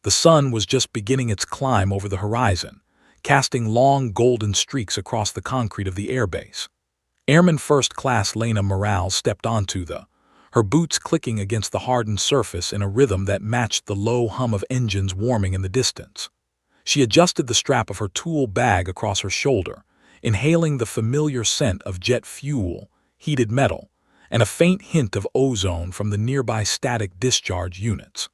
The sun was just beginning its climb over the horizon, casting long golden streaks across the concrete of the airbase. Airman First Class Lena Morales stepped onto her boots clicking against the hardened surface in a rhythm that matched the low hum of engines warming in the distance. She adjusted the strap of her tool bag across her shoulder, inhaling the familiar scent of jet fuel, heated metal, and a faint hint of ozone from the nearby static discharge units.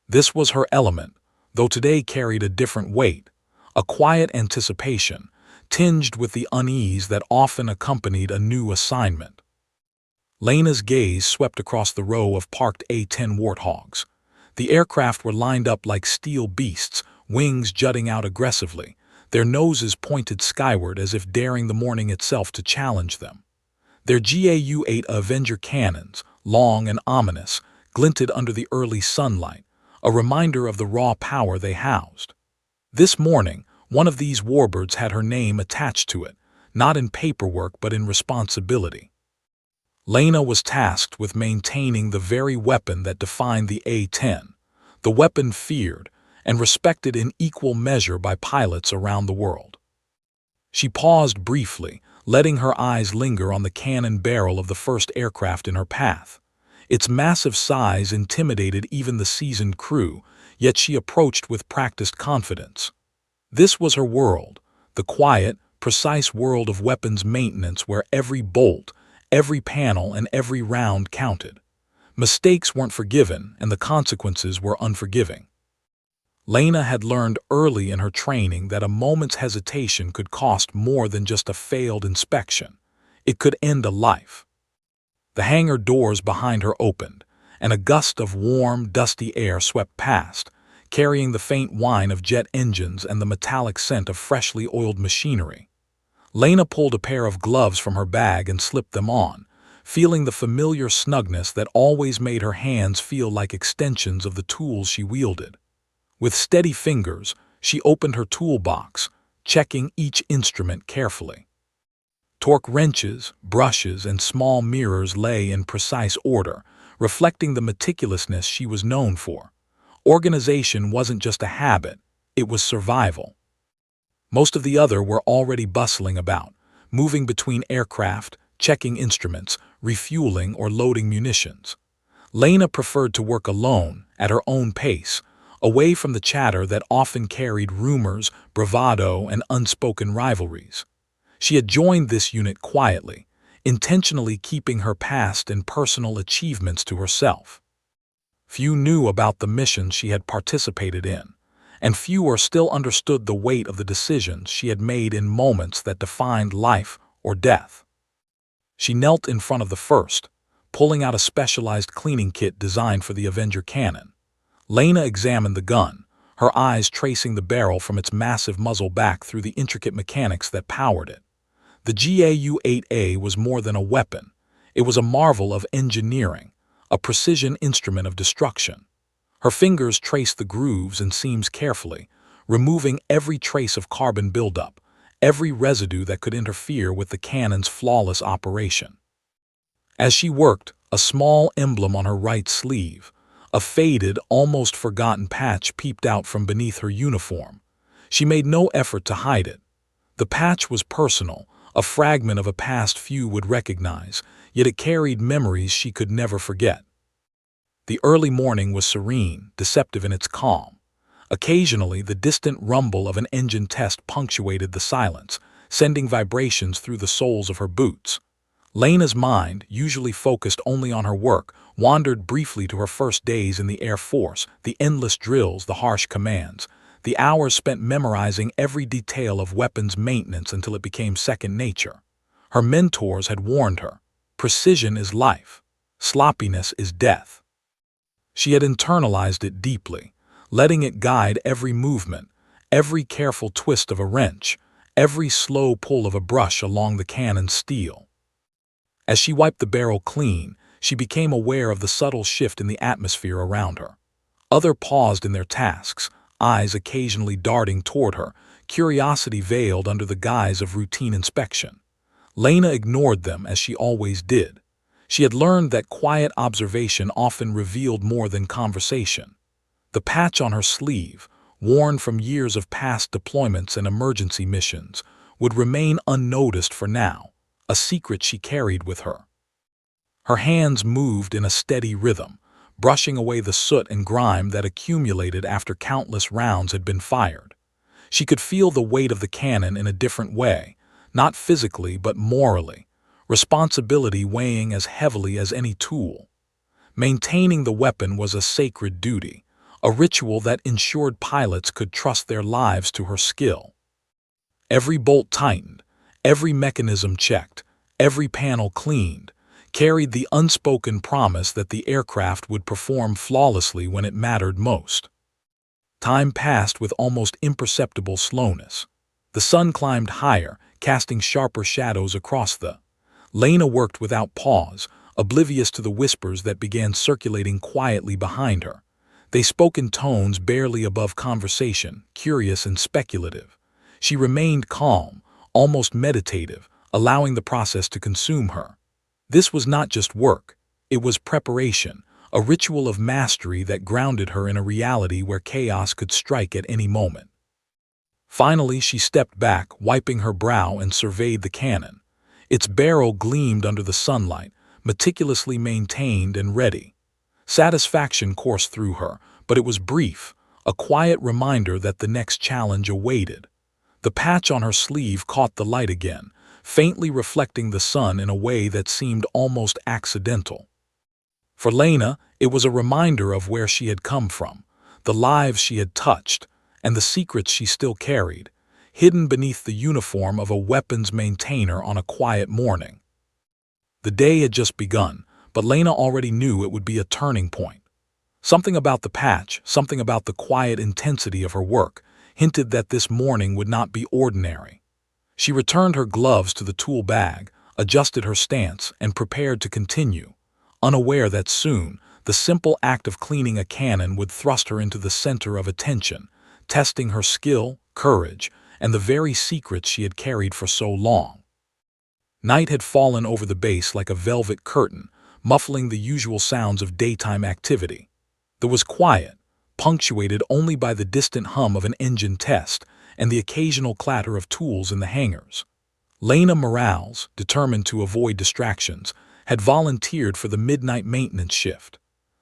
This was her element, though today carried a different weight, a quiet anticipation, tinged with the unease that often accompanied a new assignment. Lena's gaze swept across the row of parked A-10 Warthogs. The aircraft were lined up like steel beasts, wings jutting out aggressively, their noses pointed skyward as if daring the morning itself to challenge them. Their GAU-8 Avenger cannons, long and ominous, glinted under the early sunlight, a reminder of the raw power they housed. This morning, one of these warbirds had her name attached to it, not in paperwork but in responsibility. Lena was tasked with maintaining the very weapon that defined the A-10, the weapon feared and respected in equal measure by pilots around the world. She paused briefly, letting her eyes linger on the cannon barrel of the first aircraft in her path. Its massive size intimidated even the seasoned crew, yet she approached with practiced confidence. This was her world, the quiet, precise world of weapons maintenance where every bolt, every panel, and every round counted. Mistakes weren't forgiven, and the consequences were unforgiving. Lena had learned early in her training that a moment's hesitation could cost more than just a failed inspection. It could end a life. The hangar doors behind her opened, and a gust of warm, dusty air swept past, carrying the faint whine of jet engines and the metallic scent of freshly oiled machinery. Lena pulled a pair of gloves from her bag and slipped them on, feeling the familiar snugness that always made her hands feel like extensions of the tools she wielded. With steady fingers, she opened her toolbox, checking each instrument carefully. Torque wrenches, brushes, and small mirrors lay in precise order, reflecting the meticulousness she was known for. Organization wasn't just a habit, it was survival. Most of the other were already bustling about, moving between aircraft, checking instruments, refueling, or loading munitions. Lena preferred to work alone, at her own pace, away from the chatter that often carried rumors, bravado, and unspoken rivalries. She had joined this unit quietly, intentionally keeping her past and personal achievements to herself. Few knew about the missions she had participated in, and fewer still understood the weight of the decisions she had made in moments that defined life or death. She knelt in front of the first, pulling out a specialized cleaning kit designed for the Avenger cannon. Lena examined the gun, her eyes tracing the barrel from its massive muzzle back through the intricate mechanics that powered it. The GAU-8A was more than a weapon. It was a marvel of engineering, a precision instrument of destruction. Her fingers traced the grooves and seams carefully, removing every trace of carbon buildup, every residue that could interfere with the cannon's flawless operation. As she worked, a small emblem on her right sleeve, a faded, almost forgotten patch peeped out from beneath her uniform. She made no effort to hide it. The patch was personal, a fragment of a past few would recognize, yet it carried memories she could never forget. The early morning was serene, deceptive in its calm. Occasionally, the distant rumble of an engine test punctuated the silence, sending vibrations through the soles of her boots. Lena's mind, usually focused only on her work, wandered briefly to her first days in the Air Force, the endless drills, the harsh commands, the hours spent memorizing every detail of weapons maintenance until it became second nature. Her mentors had warned her, precision is life, sloppiness is death. She had internalized it deeply, letting it guide every movement, every careful twist of a wrench, every slow pull of a brush along the cannon's steel. As she wiped the barrel clean, she became aware of the subtle shift in the atmosphere around her. Others paused in their tasks, eyes occasionally darting toward her, curiosity veiled under the guise of routine inspection. Lena ignored them as she always did. She had learned that quiet observation often revealed more than conversation. The patch on her sleeve, worn from years of past deployments and emergency missions, would remain unnoticed for now, a secret she carried with her. Her hands moved in a steady rhythm, brushing away the soot and grime that accumulated after countless rounds had been fired. She could feel the weight of the cannon in a different way, not physically but morally, responsibility weighing as heavily as any tool. Maintaining the weapon was a sacred duty, a ritual that ensured pilots could trust their lives to her skill. Every bolt tightened, every mechanism checked, every panel cleaned, carried the unspoken promise that the aircraft would perform flawlessly when it mattered most. Time passed with almost imperceptible slowness. The sun climbed higher, casting sharper shadows across the. Lena worked without pause, oblivious to the whispers that began circulating quietly behind her. They spoke in tones barely above conversation, curious and speculative. She remained calm, almost meditative, allowing the process to consume her. This was not just work, it was preparation, a ritual of mastery that grounded her in a reality where chaos could strike at any moment. Finally, she stepped back, wiping her brow, and surveyed the cannon. Its barrel gleamed under the sunlight, meticulously maintained and ready. Satisfaction coursed through her, but it was brief, a quiet reminder that the next challenge awaited. The patch on her sleeve caught the light again, faintly reflecting the sun in a way that seemed almost accidental. For Lena, it was a reminder of where she had come from, the lives she had touched, and the secrets she still carried, hidden beneath the uniform of a weapons maintainer on a quiet morning. The day had just begun, but Lena already knew it would be a turning point. Something about the patch, something about the quiet intensity of her work, hinted that this morning would not be ordinary. She returned her gloves to the tool bag, adjusted her stance, and prepared to continue, unaware that soon, the simple act of cleaning a cannon would thrust her into the center of attention, testing her skill, courage, and the very secrets she had carried for so long. Night had fallen over the base like a velvet curtain, muffling the usual sounds of daytime activity. There was quiet, punctuated only by the distant hum of an engine test and the occasional clatter of tools in the hangars. Lena Morales, determined to avoid distractions, had volunteered for the midnight maintenance shift.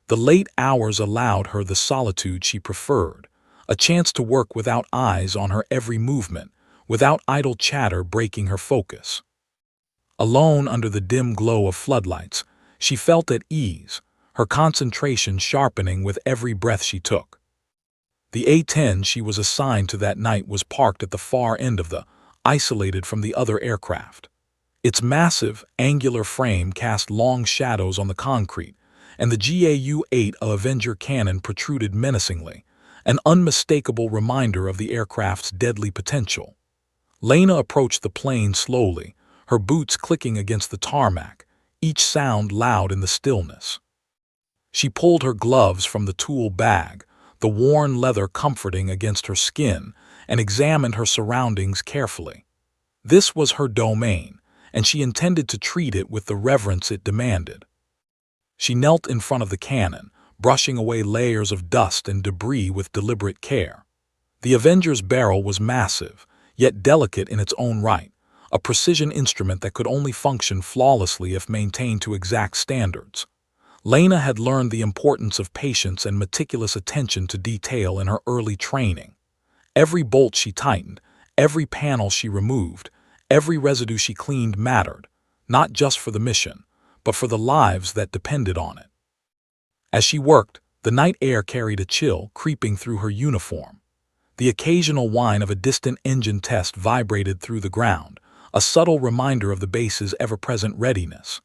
The late hours allowed her the solitude she preferred, a chance to work without eyes on her every movement, without idle chatter breaking her focus. Alone under the dim glow of floodlights, she felt at ease, her concentration sharpening with every breath she took. The A-10 she was assigned to that night was parked at the far end of the, isolated from the other aircraft. Its massive, angular frame cast long shadows on the concrete, and the GAU-8 Avenger cannon protruded menacingly, an unmistakable reminder of the aircraft's deadly potential. Lena approached the plane slowly, her boots clicking against the tarmac, each sound loud in the stillness. She pulled her gloves from the tool bag, the worn leather comforting against her skin, and examined her surroundings carefully. This was her domain, and she intended to treat it with the reverence it demanded. She knelt in front of the cannon, brushing away layers of dust and debris with deliberate care. The Avenger's barrel was massive, yet delicate in its own right, a precision instrument that could only function flawlessly if maintained to exact standards. Lena had learned the importance of patience and meticulous attention to detail in her early training. Every bolt she tightened, every panel she removed, every residue she cleaned mattered, not just for the mission, but for the lives that depended on it. As she worked, the night air carried a chill creeping through her uniform. The occasional whine of a distant engine test vibrated through the ground, a subtle reminder of the base's ever-present readiness.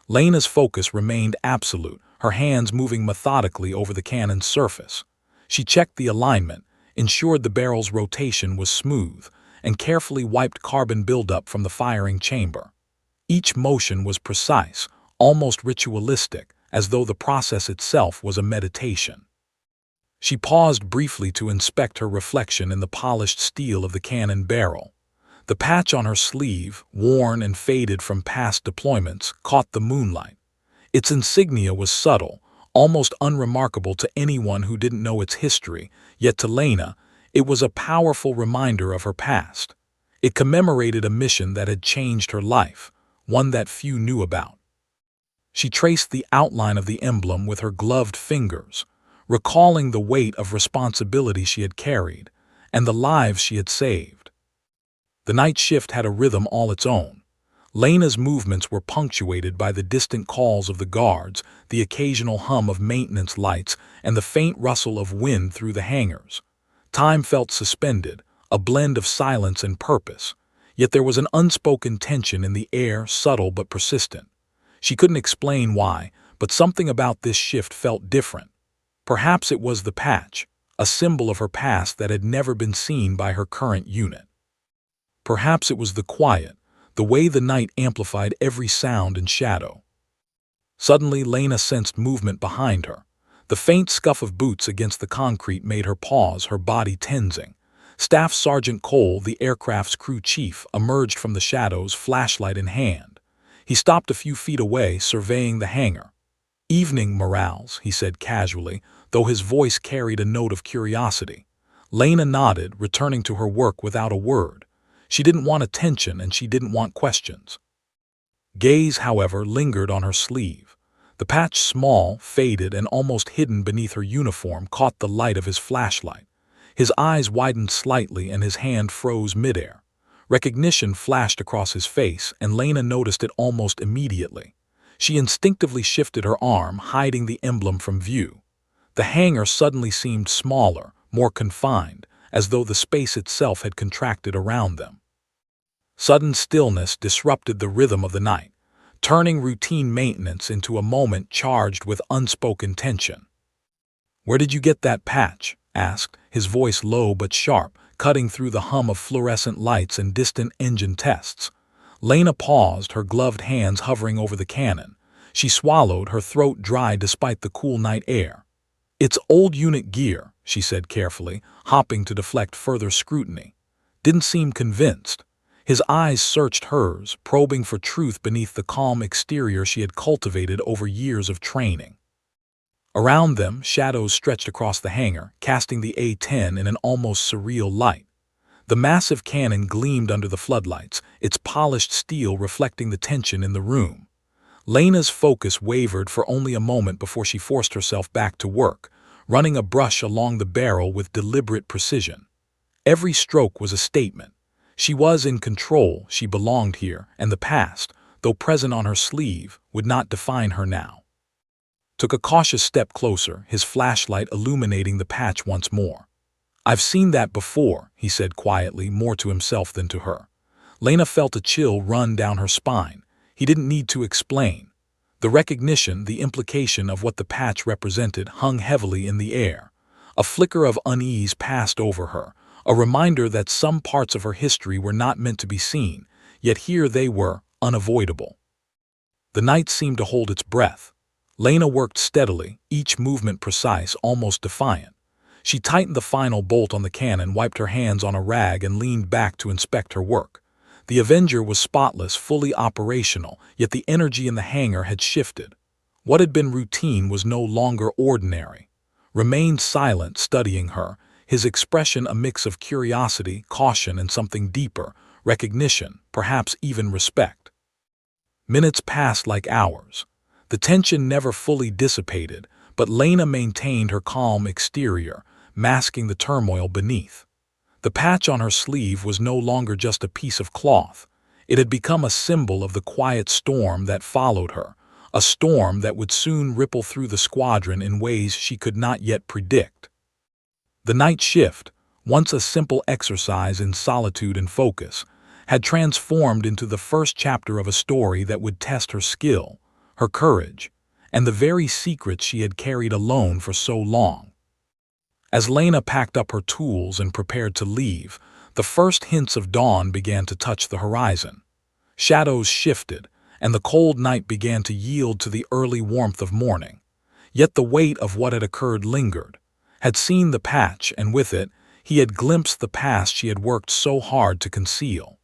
Lena's focus remained absolute, her hands moving methodically over the cannon's surface. She checked the alignment, ensured the barrel's rotation was smooth, and carefully wiped carbon buildup from the firing chamber. Each motion was precise, almost ritualistic, as though the process itself was a meditation. She paused briefly to inspect her reflection in the polished steel of the cannon barrel. The patch on her sleeve, worn and faded from past deployments, caught the moonlight. Its insignia was subtle, almost unremarkable to anyone who didn't know its history, yet to Lena, it was a powerful reminder of her past. It commemorated a mission that had changed her life, one that few knew about. She traced the outline of the emblem with her gloved fingers, recalling the weight of responsibility she had carried and the lives she had saved. The night shift had a rhythm all its own. Lena's movements were punctuated by the distant calls of the guards, the occasional hum of maintenance lights, and the faint rustle of wind through the hangars. Time felt suspended, a blend of silence and purpose, yet there was an unspoken tension in the air, subtle but persistent. She couldn't explain why, but something about this shift felt different. Perhaps it was the patch, a symbol of her past that had never been seen by her current unit. Perhaps it was the quiet, the way the night amplified every sound and shadow. Suddenly, Lena sensed movement behind her. The faint scuff of boots against the concrete made her pause, her body tensing. Staff Sergeant Cole, the aircraft's crew chief, emerged from the shadows, flashlight in hand. He stopped a few feet away, surveying the hangar. "Evening, Morales," he said casually, though his voice carried a note of curiosity. Lena nodded, returning to her work without a word. She didn't want attention and she didn't want questions. Gaze, however, lingered on her sleeve. The patch, small, faded, and almost hidden beneath her uniform, caught the light of his flashlight. His eyes widened slightly and his hand froze midair. Recognition flashed across his face, and Lena noticed it almost immediately. She instinctively shifted her arm, hiding the emblem from view. The hangar suddenly seemed smaller, more confined, as though the space itself had contracted around them. Sudden stillness disrupted the rhythm of the night, turning routine maintenance into a moment charged with unspoken tension. "Where did you get that patch?" asked, his voice low but sharp, cutting through the hum of fluorescent lights and distant engine tests. Lena paused, her gloved hands hovering over the cannon. She swallowed, her throat dry despite the cool night air. "It's old unit gear," she said carefully, hopping to deflect further scrutiny. Didn't seem convinced. His eyes searched hers, probing for truth beneath the calm exterior she had cultivated over years of training. Around them, shadows stretched across the hangar, casting the A-10 in an almost surreal light. The massive cannon gleamed under the floodlights, its polished steel reflecting the tension in the room. Lena's focus wavered for only a moment before she forced herself back to work, running a brush along the barrel with deliberate precision. Every stroke was a statement. She was in control, she belonged here, and the past, though present on her sleeve, would not define her now. Took a cautious step closer, his flashlight illuminating the patch once more. "I've seen that before," he said quietly, more to himself than to her. Lena felt a chill run down her spine. He didn't need to explain. The recognition, the implication of what the patch represented, hung heavily in the air. A flicker of unease passed over her, a reminder that some parts of her history were not meant to be seen, yet here they were, unavoidable. The night seemed to hold its breath. Lena worked steadily, each movement precise, almost defiant. She tightened the final bolt on the cannon, wiped her hands on a rag, and leaned back to inspect her work. The Avenger was spotless, fully operational, yet the energy in the hangar had shifted. What had been routine was no longer ordinary. Remained silent, studying her, his expression a mix of curiosity, caution, and something deeper, recognition, perhaps even respect. Minutes passed like hours. The tension never fully dissipated, but Lena maintained her calm exterior, masking the turmoil beneath. The patch on her sleeve was no longer just a piece of cloth. It had become a symbol of the quiet storm that followed her, a storm that would soon ripple through the squadron in ways she could not yet predict. The night shift, once a simple exercise in solitude and focus, had transformed into the first chapter of a story that would test her skill, her courage, and the very secrets she had carried alone for so long. As Lena packed up her tools and prepared to leave, the first hints of dawn began to touch the horizon. Shadows shifted, and the cold night began to yield to the early warmth of morning. Yet the weight of what had occurred lingered. Had seen the patch, and with it, he had glimpsed the past she had worked so hard to conceal.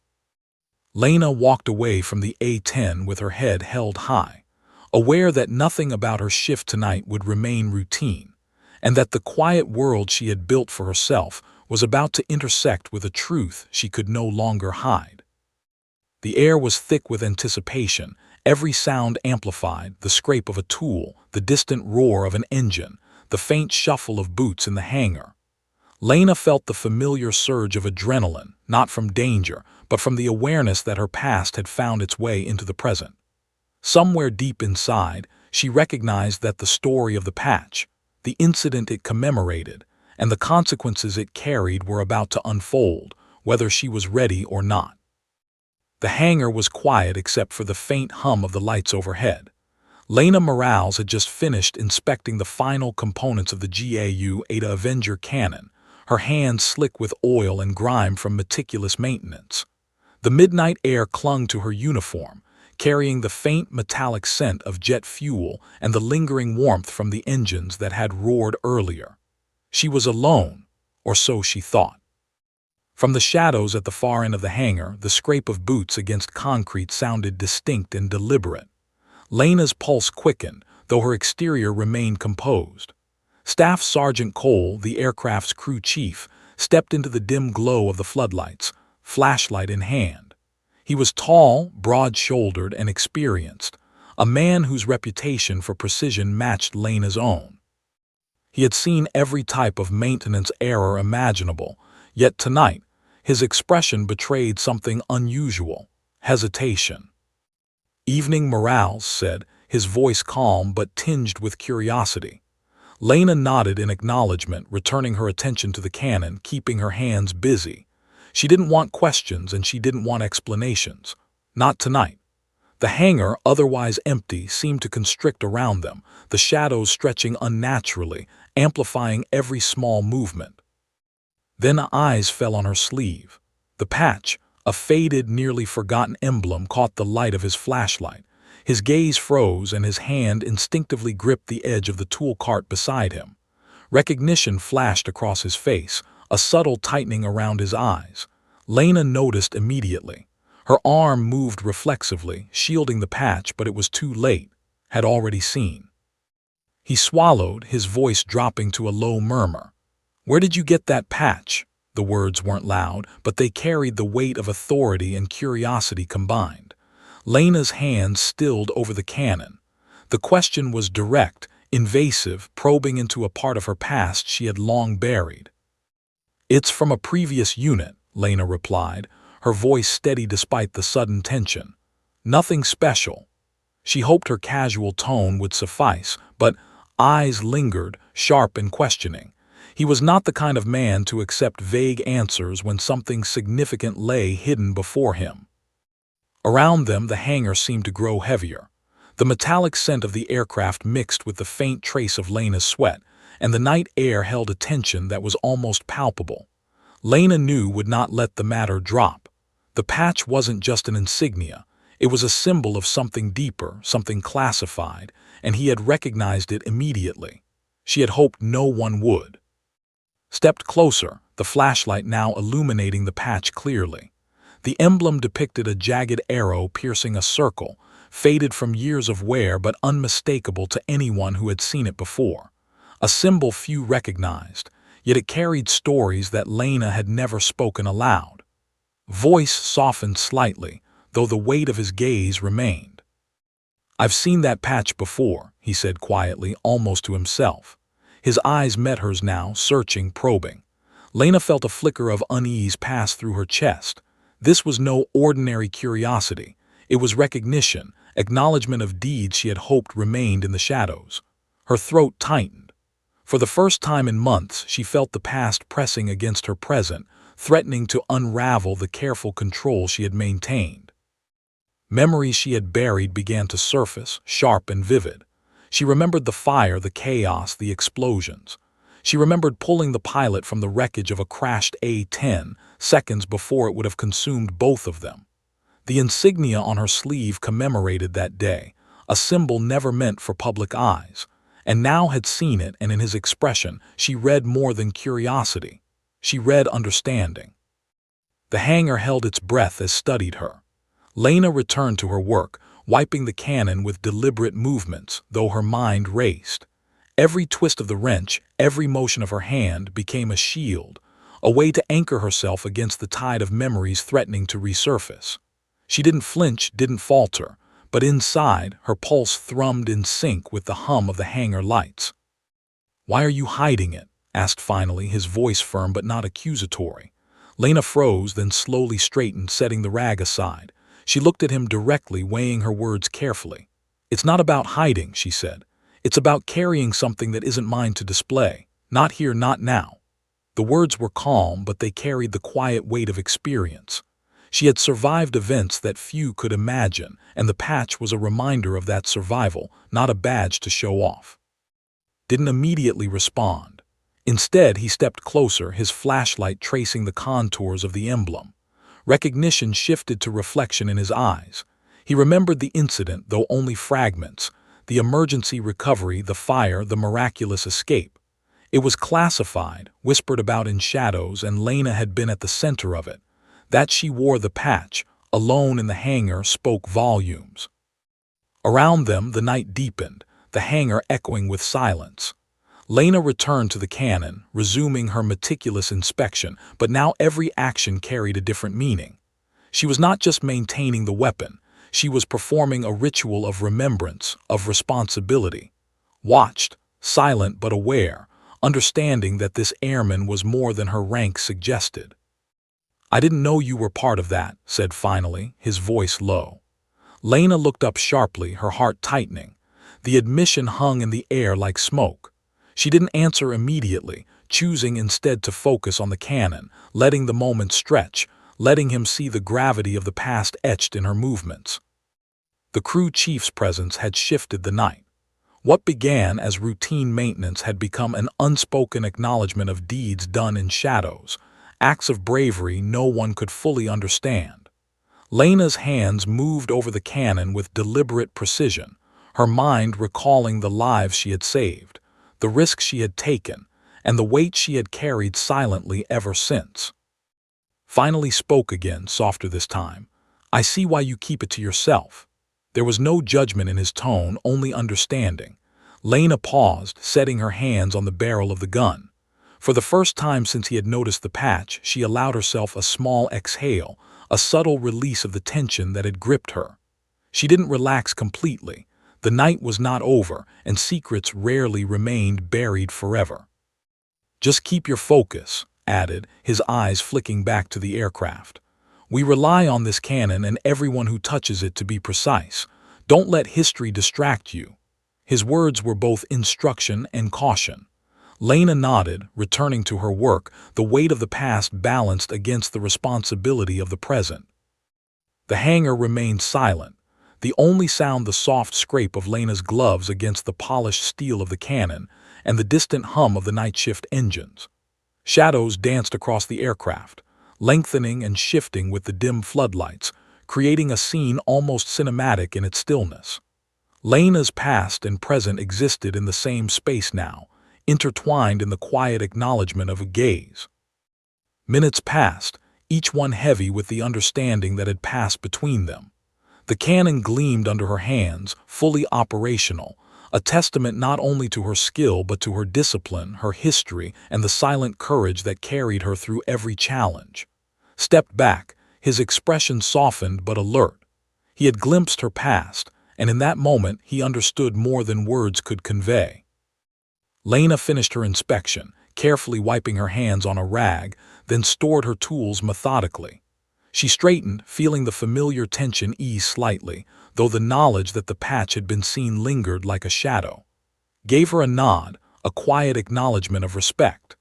Lena walked away from the A-10 with her head held high. aware that nothing about her shift tonight would remain routine, and that the quiet world she had built for herself was about to intersect with a truth she could no longer hide. The air was thick with anticipation, every sound amplified, the scrape of a tool, the distant roar of an engine, the faint shuffle of boots in the hangar. Lena felt the familiar surge of adrenaline, not from danger, but from the awareness that her past had found its way into the present. Somewhere deep inside, she recognized that the story of the patch, the incident it commemorated, and the consequences it carried were about to unfold, whether she was ready or not. The hangar was quiet except for the faint hum of the lights overhead. Lena Morales had just finished inspecting the final components of the GAU-8 Avenger cannon, her hands slick with oil and grime from meticulous maintenance. The midnight air clung to her uniform, carrying the faint metallic scent of jet fuel and the lingering warmth from the engines that had roared earlier. She was alone, or so she thought. From the shadows at the far end of the hangar, the scrape of boots against concrete sounded distinct and deliberate. Lena's pulse quickened, though her exterior remained composed. Staff Sergeant Cole, the aircraft's crew chief, stepped into the dim glow of the floodlights, flashlight in hand. He was tall, broad-shouldered, and experienced, a man whose reputation for precision matched Lena's own. He had seen every type of maintenance error imaginable, yet tonight, his expression betrayed something unusual: hesitation. "Evening, Morales," said, his voice calm but tinged with curiosity. Lena nodded in acknowledgement, returning her attention to the cannon, keeping her hands busy. She didn't want questions and she didn't want explanations. Not tonight. The hangar, otherwise empty, seemed to constrict around them, the shadows stretching unnaturally, amplifying every small movement. Then eyes fell on her sleeve. The patch, a faded, nearly forgotten emblem, caught the light of his flashlight. His gaze froze and his hand instinctively gripped the edge of the tool cart beside him. Recognition flashed across his face, a subtle tightening around his eyes. Lena noticed immediately. Her arm moved reflexively, shielding the patch, but it was too late, had already seen. He swallowed, his voice dropping to a low murmur. "Where did you get that patch?" The words weren't loud, but they carried the weight of authority and curiosity combined. Lena's hands stilled over the cannon. The question was direct, invasive, probing into a part of her past she had long buried. "It's from a previous unit," Lena replied, her voice steady despite the sudden tension. "Nothing special." She hoped her casual tone would suffice, but eyes lingered, sharp and questioning. He was not the kind of man to accept vague answers when something significant lay hidden before him. Around them, the hangar seemed to grow heavier. The metallic scent of the aircraft mixed with the faint trace of Lena's sweat, and the night air held a tension that was almost palpable. Lena knew would not let the matter drop. The patch wasn't just an insignia. It was a symbol of something deeper, something classified, and he had recognized it immediately. She had hoped no one would. Stepped closer, the flashlight now illuminating the patch clearly. The emblem depicted a jagged arrow piercing a circle, faded from years of wear but unmistakable to anyone who had seen it before. A symbol few recognized, yet it carried stories that Lena had never spoken aloud. Voice softened slightly, though the weight of his gaze remained. "I've seen that patch before," he said quietly, almost to himself. His eyes met hers now, searching, probing. Lena felt a flicker of unease pass through her chest. This was no ordinary curiosity. It was recognition, acknowledgement of deeds she had hoped remained in the shadows. Her throat tightened. For the first time in months, she felt the past pressing against her present, threatening to unravel the careful control she had maintained. Memories she had buried began to surface, sharp and vivid. She remembered the fire, the chaos, the explosions. She remembered pulling the pilot from the wreckage of a crashed A-10 seconds before it would have consumed both of them. The insignia on her sleeve commemorated that day, a symbol never meant for public eyes, and now had seen it, and in his expression she read more than curiosity. She read understanding. The hangar held its breath as studied her. Lena returned to her work, wiping the cannon with deliberate movements, though her mind raced. Every twist of the wrench, every motion of her hand became a shield, a way to anchor herself against the tide of memories threatening to resurface. She didn't flinch, didn't falter, but inside, her pulse thrummed in sync with the hum of the hangar lights. "Why are you hiding it?" asked finally, his voice firm but not accusatory. Lena froze, then slowly straightened, setting the rag aside. She looked at him directly, weighing her words carefully. "It's not about hiding," she said. "It's about carrying something that isn't mine to display. Not here, not now." The words were calm, but they carried the quiet weight of experience. She had survived events that few could imagine, and the patch was a reminder of that survival, not a badge to show off. Didn't immediately respond. Instead, he stepped closer, his flashlight tracing the contours of the emblem. Recognition shifted to reflection in his eyes. He remembered the incident, though only fragments, the emergency recovery, the fire, the miraculous escape. It was classified, whispered about in shadows, and Lena had been at the center of it. That she wore the patch, alone in the hangar, spoke volumes. Around them, the night deepened, the hangar echoing with silence. Lena returned to the cannon, resuming her meticulous inspection, but now every action carried a different meaning. She was not just maintaining the weapon, she was performing a ritual of remembrance, of responsibility. Watched, silent but aware, understanding that this airman was more than her rank suggested. "I didn't know you were part of that," said finally, his voice low. Lena looked up sharply, her heart tightening. The admission hung in the air like smoke. She didn't answer immediately, choosing instead to focus on the cannon, letting the moment stretch, letting him see the gravity of the past etched in her movements. The crew chief's presence had shifted the night. What began as routine maintenance had become an unspoken acknowledgement of deeds done in shadows, acts of bravery no one could fully understand. Lena's hands moved over the cannon with deliberate precision, her mind recalling the lives she had saved, the risks she had taken, and the weight she had carried silently ever since. Finally spoke again, softer this time. "I see why you keep it to yourself." There was no judgment in his tone, only understanding. Lena paused, setting her hands on the barrel of the gun. For the first time since he had noticed the patch, she allowed herself a small exhale, a subtle release of the tension that had gripped her. She didn't relax completely. The night was not over, and secrets rarely remained buried forever. "Just keep your focus," added, his eyes flicking back to the aircraft. "We rely on this cannon and everyone who touches it to be precise. Don't let history distract you." His words were both instruction and caution. Lena nodded, returning to her work, the weight of the past balanced against the responsibility of the present. The hangar remained silent, the only sound the soft scrape of Lena's gloves against the polished steel of the cannon and the distant hum of the night shift engines. Shadows danced across the aircraft, lengthening and shifting with the dim floodlights, creating a scene almost cinematic in its stillness. Lena's past and present existed in the same space now, intertwined in the quiet acknowledgement of a gaze. Minutes passed, each one heavy with the understanding that had passed between them. The cannon gleamed under her hands, fully operational, a testament not only to her skill but to her discipline, her history, and the silent courage that carried her through every challenge. Stepped back, his expression softened but alert. He had glimpsed her past, and in that moment he understood more than words could convey. Lena finished her inspection, carefully wiping her hands on a rag, then stored her tools methodically. She straightened, feeling the familiar tension ease slightly, though the knowledge that the patch had been seen lingered like a shadow. Gave her a nod, a quiet acknowledgement of respect.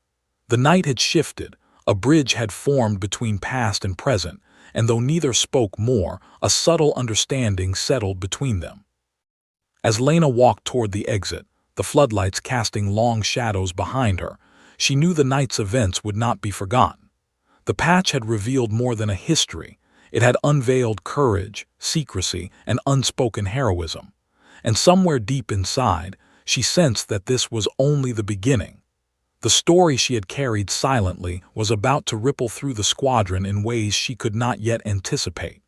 The night had shifted, a bridge had formed between past and present, and though neither spoke more, a subtle understanding settled between them. As Lena walked toward the exit, the floodlights casting long shadows behind her, she knew the night's events would not be forgotten. The patch had revealed more than a history. It had unveiled courage, secrecy, and unspoken heroism. And somewhere deep inside, she sensed that this was only the beginning. The story she had carried silently was about to ripple through the squadron in ways she could not yet anticipate.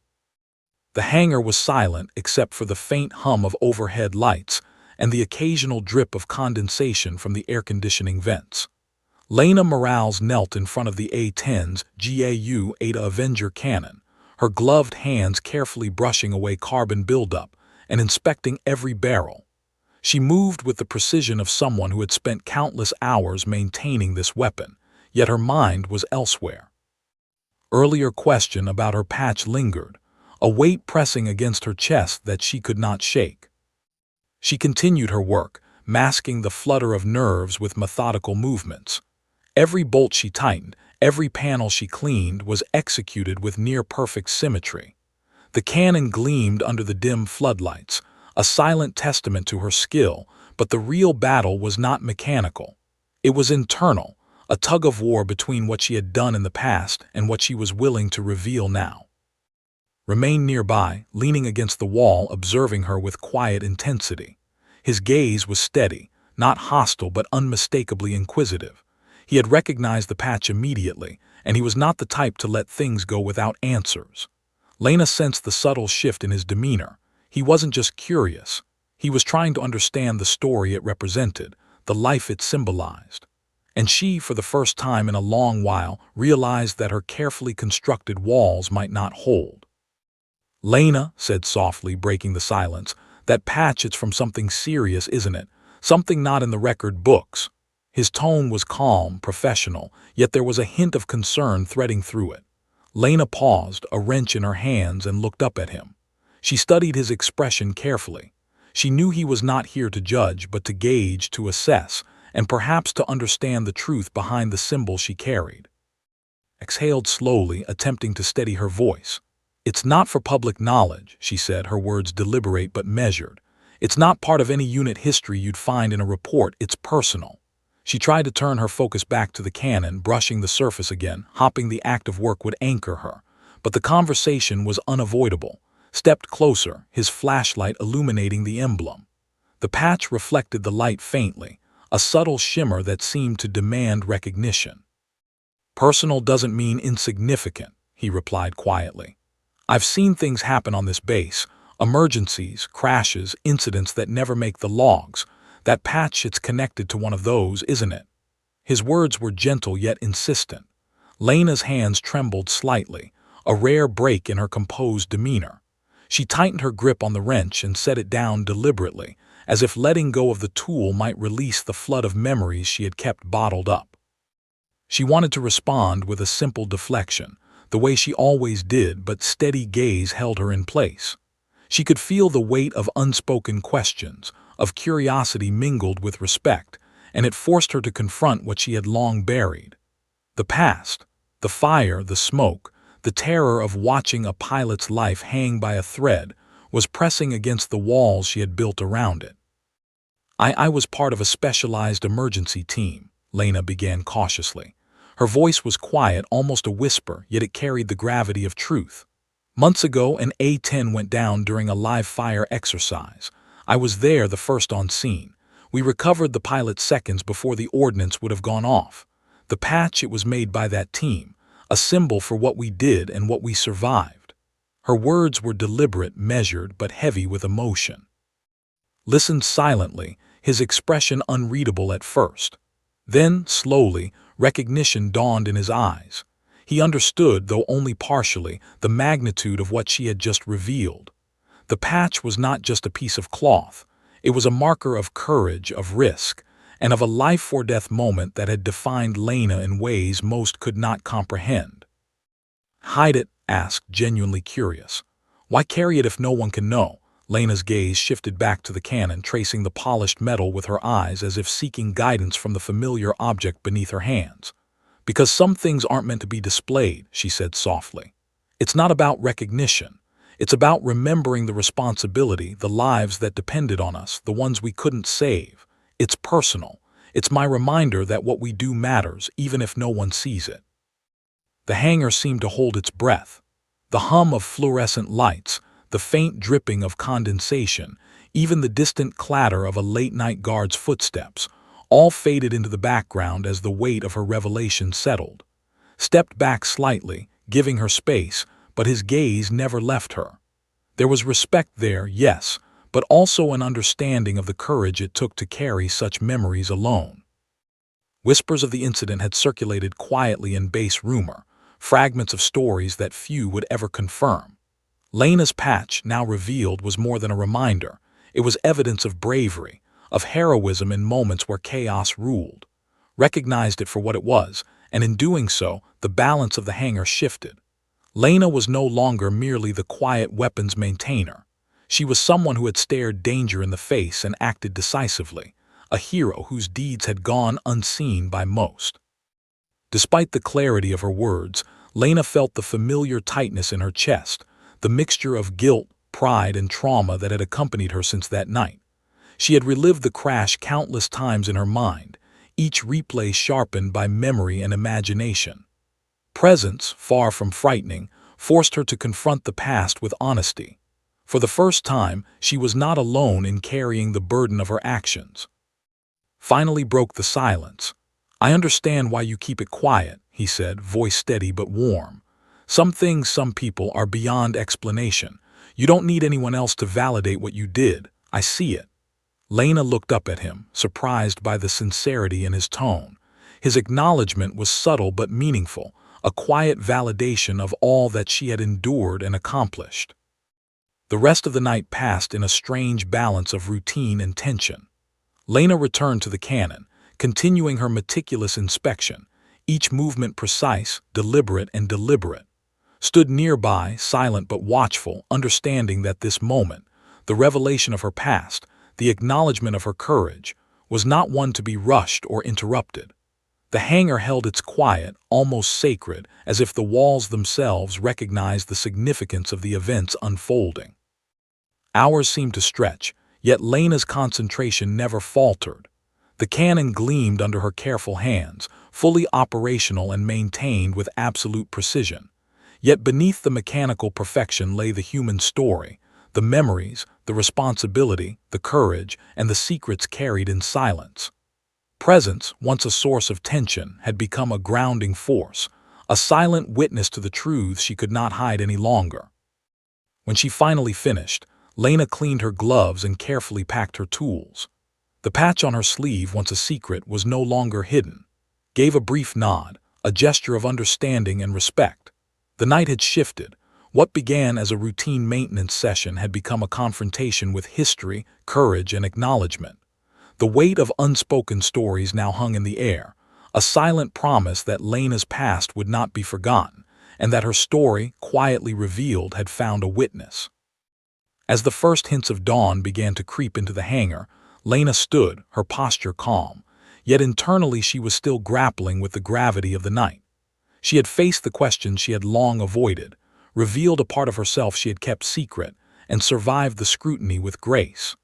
The hangar was silent except for the faint hum of overhead lights and the occasional drip of condensation from the air conditioning vents. Lena Morales knelt in front of the A-10's GAU Ada Avenger cannon, her gloved hands carefully brushing away carbon buildup and inspecting every barrel. She moved with the precision of someone who had spent countless hours maintaining this weapon, yet her mind was elsewhere. Earlier question about her patch lingered, a weight pressing against her chest that she could not shake. She continued her work, masking the flutter of nerves with methodical movements. Every bolt she tightened, every panel she cleaned was executed with near-perfect symmetry. The cannon gleamed under the dim floodlights, a silent testament to her skill, but the real battle was not mechanical. It was internal, a tug-of-war between what she had done in the past and what she was willing to reveal now. Remained nearby, leaning against the wall, observing her with quiet intensity. His gaze was steady, not hostile but unmistakably inquisitive. He had recognized the patch immediately, and he was not the type to let things go without answers. Lena sensed the subtle shift in his demeanor. He wasn't just curious. He was trying to understand the story it represented, the life it symbolized. And she, for the first time in a long while, realized that her carefully constructed walls might not hold. "Lena," said softly, breaking the silence, "that patch, it's from something serious, isn't it? Something not in the record books." His tone was calm, professional, yet there was a hint of concern threading through it. Lena paused, a wrench in her hands, and looked up at him. She studied his expression carefully. She knew he was not here to judge, but to gauge, to assess, and perhaps to understand the truth behind the symbol she carried. Exhaled slowly, attempting to steady her voice. "It's not for public knowledge," she said, her words deliberate but measured. "It's not part of any unit history you'd find in a report. It's personal." She tried to turn her focus back to the cannon, brushing the surface again, hoping the act of work would anchor her. But the conversation was unavoidable. Stepped closer, his flashlight illuminating the emblem. The patch reflected the light faintly, a subtle shimmer that seemed to demand recognition. "Personal doesn't mean insignificant," he replied quietly. "I've seen things happen on this base, emergencies, crashes, incidents that never make the logs. That patch, it's connected to one of those, isn't it?" His words were gentle yet insistent. Lena's hands trembled slightly, a rare break in her composed demeanor. She tightened her grip on the wrench and set it down deliberately, as if letting go of the tool might release the flood of memories she had kept bottled up. She wanted to respond with a simple deflection, the way she always did, but steady gaze held her in place. She could feel the weight of unspoken questions, of curiosity mingled with respect, and it forced her to confront what she had long buried. The past, the fire, the smoke, the terror of watching a pilot's life hang by a thread, was pressing against the walls she had built around it. I was part of a specialized emergency team," Lena began cautiously. Her voice was quiet, almost a whisper, yet it carried the gravity of truth. "Months ago, an A-10 went down during a live fire exercise. I was there, the first on scene. We recovered the pilot seconds before the ordnance would have gone off. The patch, it was made by that team, a symbol for what we did and what we survived." Her words were deliberate, measured, but heavy with emotion. Listened silently, his expression unreadable at first. Then, slowly, recognition dawned in his eyes. He understood, though only partially, the magnitude of what she had just revealed. The patch was not just a piece of cloth. It was a marker of courage, of risk, and of a life-or-death moment that had defined Lena in ways most could not comprehend. "Hide it?" asked, genuinely curious. "Why carry it if no one can know?" Lena's gaze shifted back to the cannon, tracing the polished metal with her eyes as if seeking guidance from the familiar object beneath her hands. "Because some things aren't meant to be displayed," she said softly. "It's not about recognition. It's about remembering the responsibility, the lives that depended on us, the ones we couldn't save. It's personal. It's my reminder that what we do matters, even if no one sees it." The hangar seemed to hold its breath. The hum of fluorescent lights, the faint dripping of condensation, even the distant clatter of a late-night guard's footsteps, all faded into the background as the weight of her revelation settled. Stepped back slightly, giving her space, but his gaze never left her. There was respect there, yes, but also an understanding of the courage it took to carry such memories alone. Whispers of the incident had circulated quietly in base rumor, fragments of stories that few would ever confirm. Lena's patch, now revealed, was more than a reminder. It was evidence of bravery, of heroism in moments where chaos ruled. Recognized it for what it was, and in doing so, the balance of the hangar shifted. Lena was no longer merely the quiet weapons maintainer. She was someone who had stared danger in the face and acted decisively, a hero whose deeds had gone unseen by most. Despite the clarity of her words, Lena felt the familiar tightness in her chest, the mixture of guilt, pride, and trauma that had accompanied her since that night. She had relived the crash countless times in her mind, each replay sharpened by memory and imagination. Presence, far from frightening, forced her to confront the past with honesty. For the first time, she was not alone in carrying the burden of her actions. Finally broke the silence. "I understand why you keep it quiet," he said, voice steady but warm. "Some things, some people, are beyond explanation. You don't need anyone else to validate what you did. I see it." Lena looked up at him, surprised by the sincerity in his tone. His acknowledgement was subtle but meaningful, a quiet validation of all that she had endured and accomplished. The rest of the night passed in a strange balance of routine and tension. Lena returned to the cannon, continuing her meticulous inspection, each movement precise, deliberate, stood nearby, silent but watchful, understanding that this moment, the revelation of her past, the acknowledgement of her courage, was not one to be rushed or interrupted. The hangar held its quiet, almost sacred, as if the walls themselves recognized the significance of the events unfolding. Hours seemed to stretch, yet Lena's concentration never faltered. The cannon gleamed under her careful hands, fully operational and maintained with absolute precision. Yet beneath the mechanical perfection lay the human story, the memories, the responsibility, the courage, and the secrets carried in silence. Presence, once a source of tension, had become a grounding force, a silent witness to the truths she could not hide any longer. When she finally finished, Lena cleaned her gloves and carefully packed her tools. The patch on her sleeve, once a secret, was no longer hidden. Gave a brief nod, a gesture of understanding and respect. The night had shifted. What began as a routine maintenance session had become a confrontation with history, courage, and acknowledgement. The weight of unspoken stories now hung in the air, a silent promise that Lena's past would not be forgotten, and that her story, quietly revealed, had found a witness. As the first hints of dawn began to creep into the hangar, Lena stood, her posture calm, yet internally she was still grappling with the gravity of the night. She had faced the questions she had long avoided, revealed a part of herself she had kept secret, and survived the scrutiny with grace.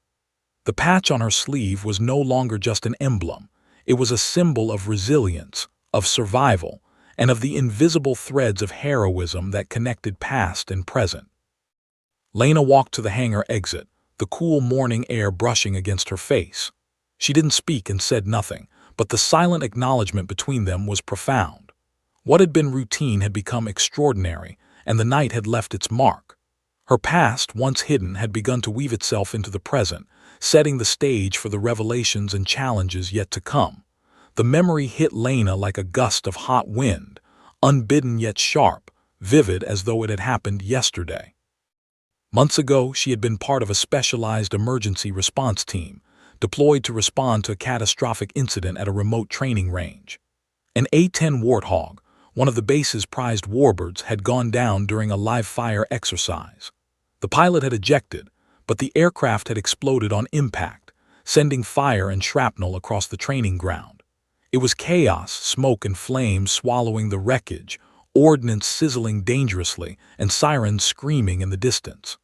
The patch on her sleeve was no longer just an emblem. It was a symbol of resilience, of survival, and of the invisible threads of heroism that connected past and present. Lena walked to the hangar exit, the cool morning air brushing against her face. She didn't speak and said nothing, but the silent acknowledgement between them was profound. What had been routine had become extraordinary, and the night had left its mark. Her past, once hidden, had begun to weave itself into the present, setting the stage for the revelations and challenges yet to come. The memory hit Lena like a gust of hot wind, unbidden yet sharp, vivid as though it had happened yesterday. Months ago, she had been part of a specialized emergency response team, deployed to respond to a catastrophic incident at a remote training range. An A-10 Warthog, one of the base's prized warbirds, had gone down during a live-fire exercise. The pilot had ejected, but the aircraft had exploded on impact, sending fire and shrapnel across the training ground. It was chaos, smoke and flames swallowing the wreckage, ordnance sizzling dangerously, and sirens screaming in the distance.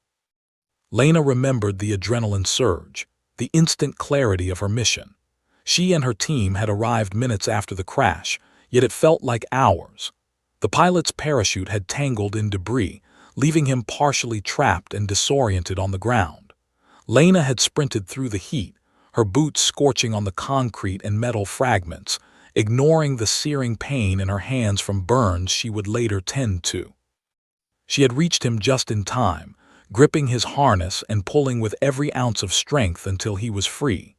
Lena remembered the adrenaline surge, the instant clarity of her mission. She and her team had arrived minutes after the crash, yet it felt like hours. The pilot's parachute had tangled in debris, leaving him partially trapped and disoriented on the ground. Lena had sprinted through the heat, her boots scorching on the concrete and metal fragments, ignoring the searing pain in her hands from burns she would later tend to. She had reached him just in time, gripping his harness and pulling with every ounce of strength until he was free.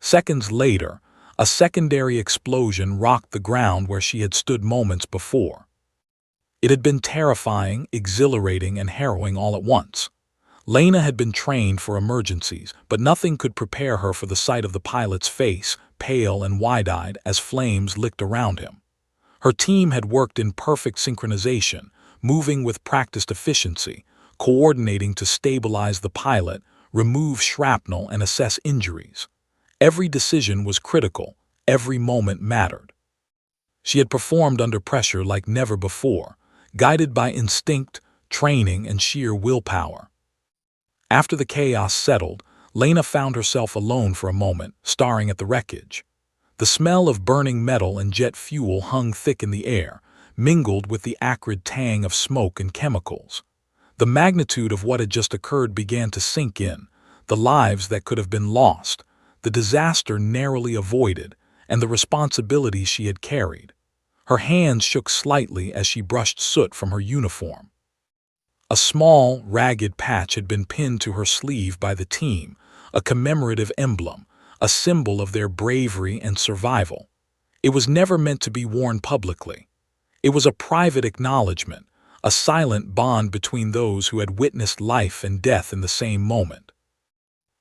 Seconds later, a secondary explosion rocked the ground where she had stood moments before. It had been terrifying, exhilarating, and harrowing all at once. Lena had been trained for emergencies, but nothing could prepare her for the sight of the pilot's face, pale and wide-eyed, as flames licked around him. Her team had worked in perfect synchronization, moving with practiced efficiency, coordinating to stabilize the pilot, remove shrapnel, and assess injuries. Every decision was critical, every moment mattered. She had performed under pressure like never before, guided by instinct, training, and sheer willpower. After the chaos settled, Lena found herself alone for a moment, staring at the wreckage. The smell of burning metal and jet fuel hung thick in the air, mingled with the acrid tang of smoke and chemicals. The magnitude of what had just occurred began to sink in, the lives that could have been lost, the disaster narrowly avoided, and the responsibility she had carried. Her hands shook slightly as she brushed soot from her uniform. A small, ragged patch had been pinned to her sleeve by the team, a commemorative emblem, a symbol of their bravery and survival. It was never meant to be worn publicly. It was a private acknowledgement, a silent bond between those who had witnessed life and death in the same moment.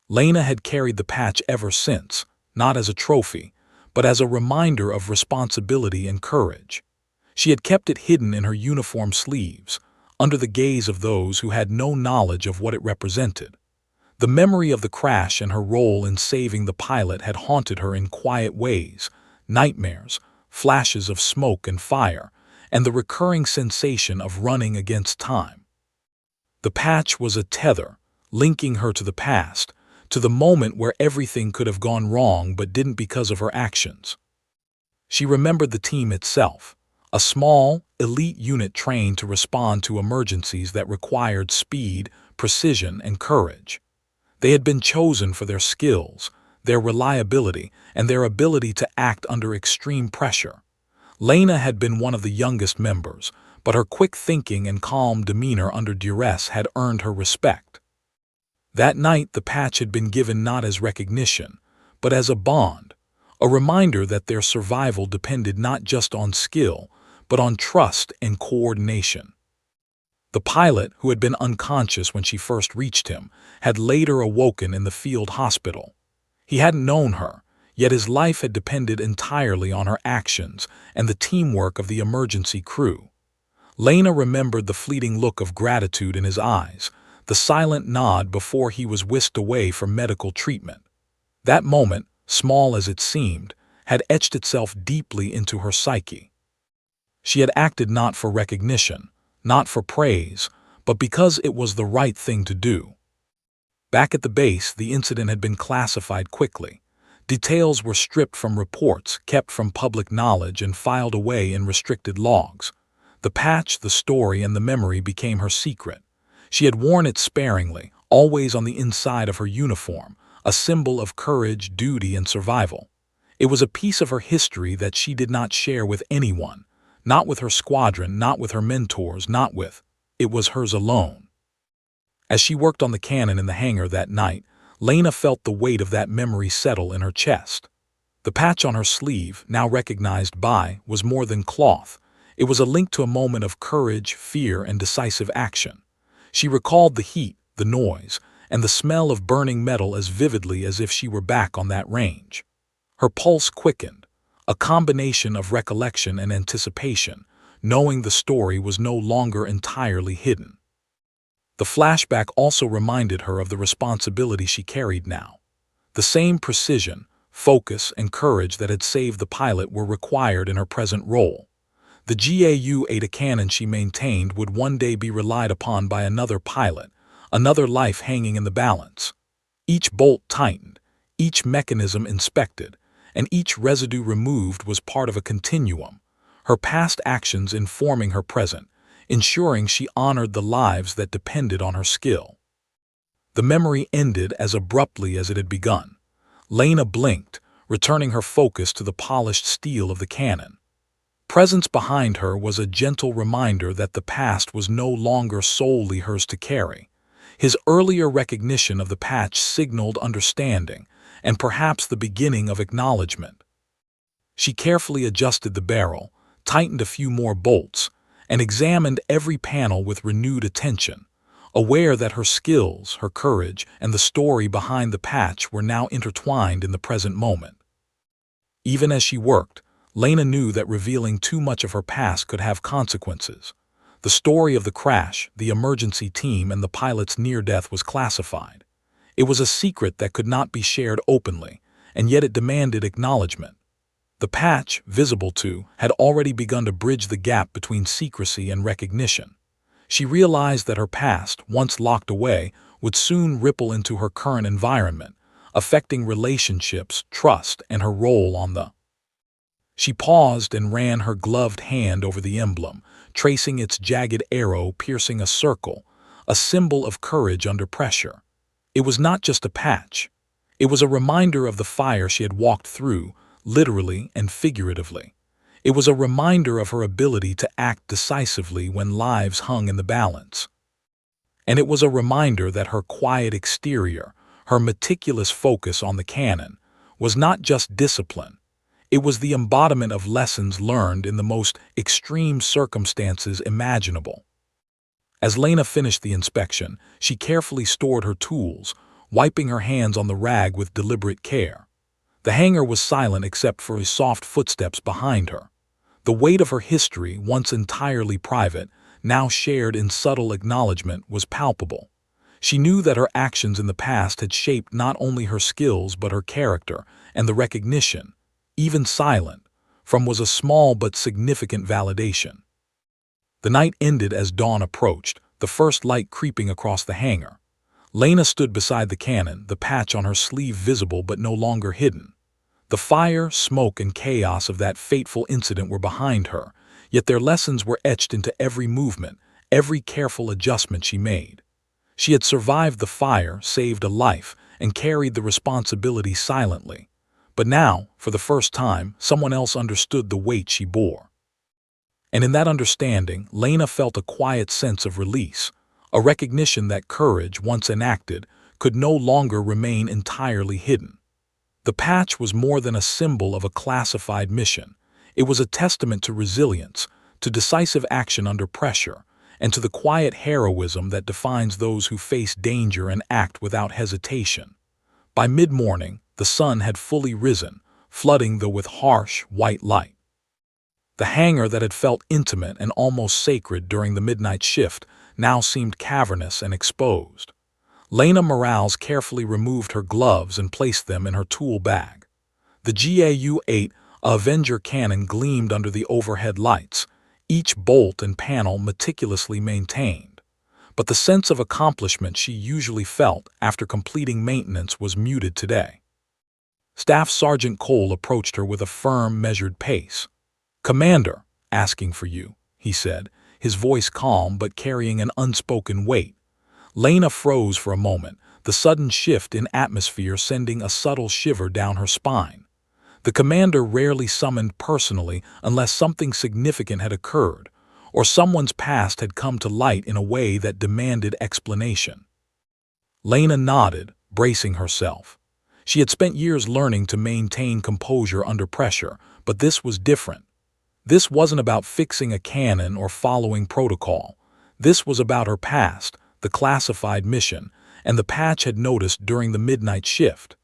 Lena had carried the patch ever since, not as a trophy, but as a reminder of responsibility and courage. She had kept it hidden in her uniform sleeves, under the gaze of those who had no knowledge of what it represented. The memory of the crash and her role in saving the pilot had haunted her in quiet ways, nightmares, flashes of smoke and fire, and the recurring sensation of running against time. The patch was a tether, linking her to the past, to the moment where everything could have gone wrong but didn't because of her actions. She remembered the team itself, a small, elite unit trained to respond to emergencies that required speed, precision, and courage. They had been chosen for their skills, their reliability, and their ability to act under extreme pressure. Lena had been one of the youngest members, but her quick thinking and calm demeanor under duress had earned her respect. That night, the patch had been given not as recognition, but as a bond, a reminder that their survival depended not just on skill, but on trust and coordination. The pilot, who had been unconscious when she first reached him, had later awoken in the field hospital. He hadn't known her, yet his life had depended entirely on her actions and the teamwork of the emergency crew. Lena remembered the fleeting look of gratitude in his eyes, the silent nod before he was whisked away for medical treatment. That moment, small as it seemed, had etched itself deeply into her psyche. She had acted not for recognition, not for praise, but because it was the right thing to do. Back at the base, the incident had been classified quickly. Details were stripped from reports, kept from public knowledge, and filed away in restricted logs. The patch, the story, and the memory became her secret. She had worn it sparingly, always on the inside of her uniform, a symbol of courage, duty, and survival. It was a piece of her history that she did not share with anyone, not with her squadron, not with her mentors, it was hers alone. As she worked on the cannon in the hangar that night, Lena felt the weight of that memory settle in her chest. The patch on her sleeve, now recognized was more than cloth. It was a link to a moment of courage, fear, and decisive action. She recalled the heat, the noise, and the smell of burning metal as vividly as if she were back on that range. Her pulse quickened, a combination of recollection and anticipation, knowing the story was no longer entirely hidden. The flashback also reminded her of the responsibility she carried now. The same precision, focus, and courage that had saved the pilot were required in her present role. The GAU-A cannon she maintained would one day be relied upon by another pilot, another life hanging in the balance. Each bolt tightened, each mechanism inspected, and each residue removed was part of a continuum, her past actions informing her present, ensuring she honored the lives that depended on her skill. The memory ended as abruptly as it had begun. Lena blinked, returning her focus to the polished steel of the cannon. Presence behind her was a gentle reminder that the past was no longer solely hers to carry. His earlier recognition of the patch signaled understanding, and perhaps the beginning of acknowledgement. She carefully adjusted the barrel, tightened a few more bolts, and examined every panel with renewed attention, aware that her skills, her courage, and the story behind the patch were now intertwined in the present moment. Even as she worked, Lena knew that revealing too much of her past could have consequences. The story of the crash, the emergency team, and the pilot's near-death was classified. It was a secret that could not be shared openly, and yet it demanded acknowledgement. The patch, visible too, had already begun to bridge the gap between secrecy and recognition. She realized that her past, once locked away, would soon ripple into her current environment, affecting relationships, trust, and her role on the. She paused and ran her gloved hand over the emblem, tracing its jagged arrow piercing a circle, a symbol of courage under pressure. It was not just a patch. It was a reminder of the fire she had walked through, literally and figuratively. It was a reminder of her ability to act decisively when lives hung in the balance. And it was a reminder that her quiet exterior, her meticulous focus on the cannon, was not just discipline. It was the embodiment of lessons learned in the most extreme circumstances imaginable. As Lena finished the inspection, she carefully stored her tools, wiping her hands on the rag with deliberate care. The hangar was silent except for his soft footsteps behind her. The weight of her history, once entirely private, now shared in subtle acknowledgement, was palpable. She knew that her actions in the past had shaped not only her skills but her character, and the recognition, even silent, from was a small but significant validation. The night ended as dawn approached, the first light creeping across the hangar. Lena stood beside the cannon, the patch on her sleeve visible but no longer hidden. The fire, smoke, and chaos of that fateful incident were behind her, yet their lessons were etched into every movement, every careful adjustment she made. She had survived the fire, saved a life, and carried the responsibility silently. But now, for the first time, someone else understood the weight she bore. And in that understanding, Lena felt a quiet sense of release, a recognition that courage, once enacted, could no longer remain entirely hidden. The patch was more than a symbol of a classified mission. It was a testament to resilience, to decisive action under pressure, and to the quiet heroism that defines those who face danger and act without hesitation. By mid-morning, the sun had fully risen, flooding the with harsh, white light. The hangar that had felt intimate and almost sacred during the midnight shift now seemed cavernous and exposed. Lena Morales carefully removed her gloves and placed them in her tool bag. The GAU-8 Avenger cannon gleamed under the overhead lights, each bolt and panel meticulously maintained. But the sense of accomplishment she usually felt after completing maintenance was muted today. Staff Sergeant Cole approached her with a firm, measured pace. "Commander, asking for you," he said, his voice calm but carrying an unspoken weight. Lena froze for a moment, the sudden shift in atmosphere sending a subtle shiver down her spine. The commander rarely summoned personally unless something significant had occurred, or someone's past had come to light in a way that demanded explanation. Lena nodded, bracing herself. She had spent years learning to maintain composure under pressure, but this was different. This wasn't about fixing a cannon or following protocol. This was about her past, the classified mission, and the patch had noticed during the midnight shift.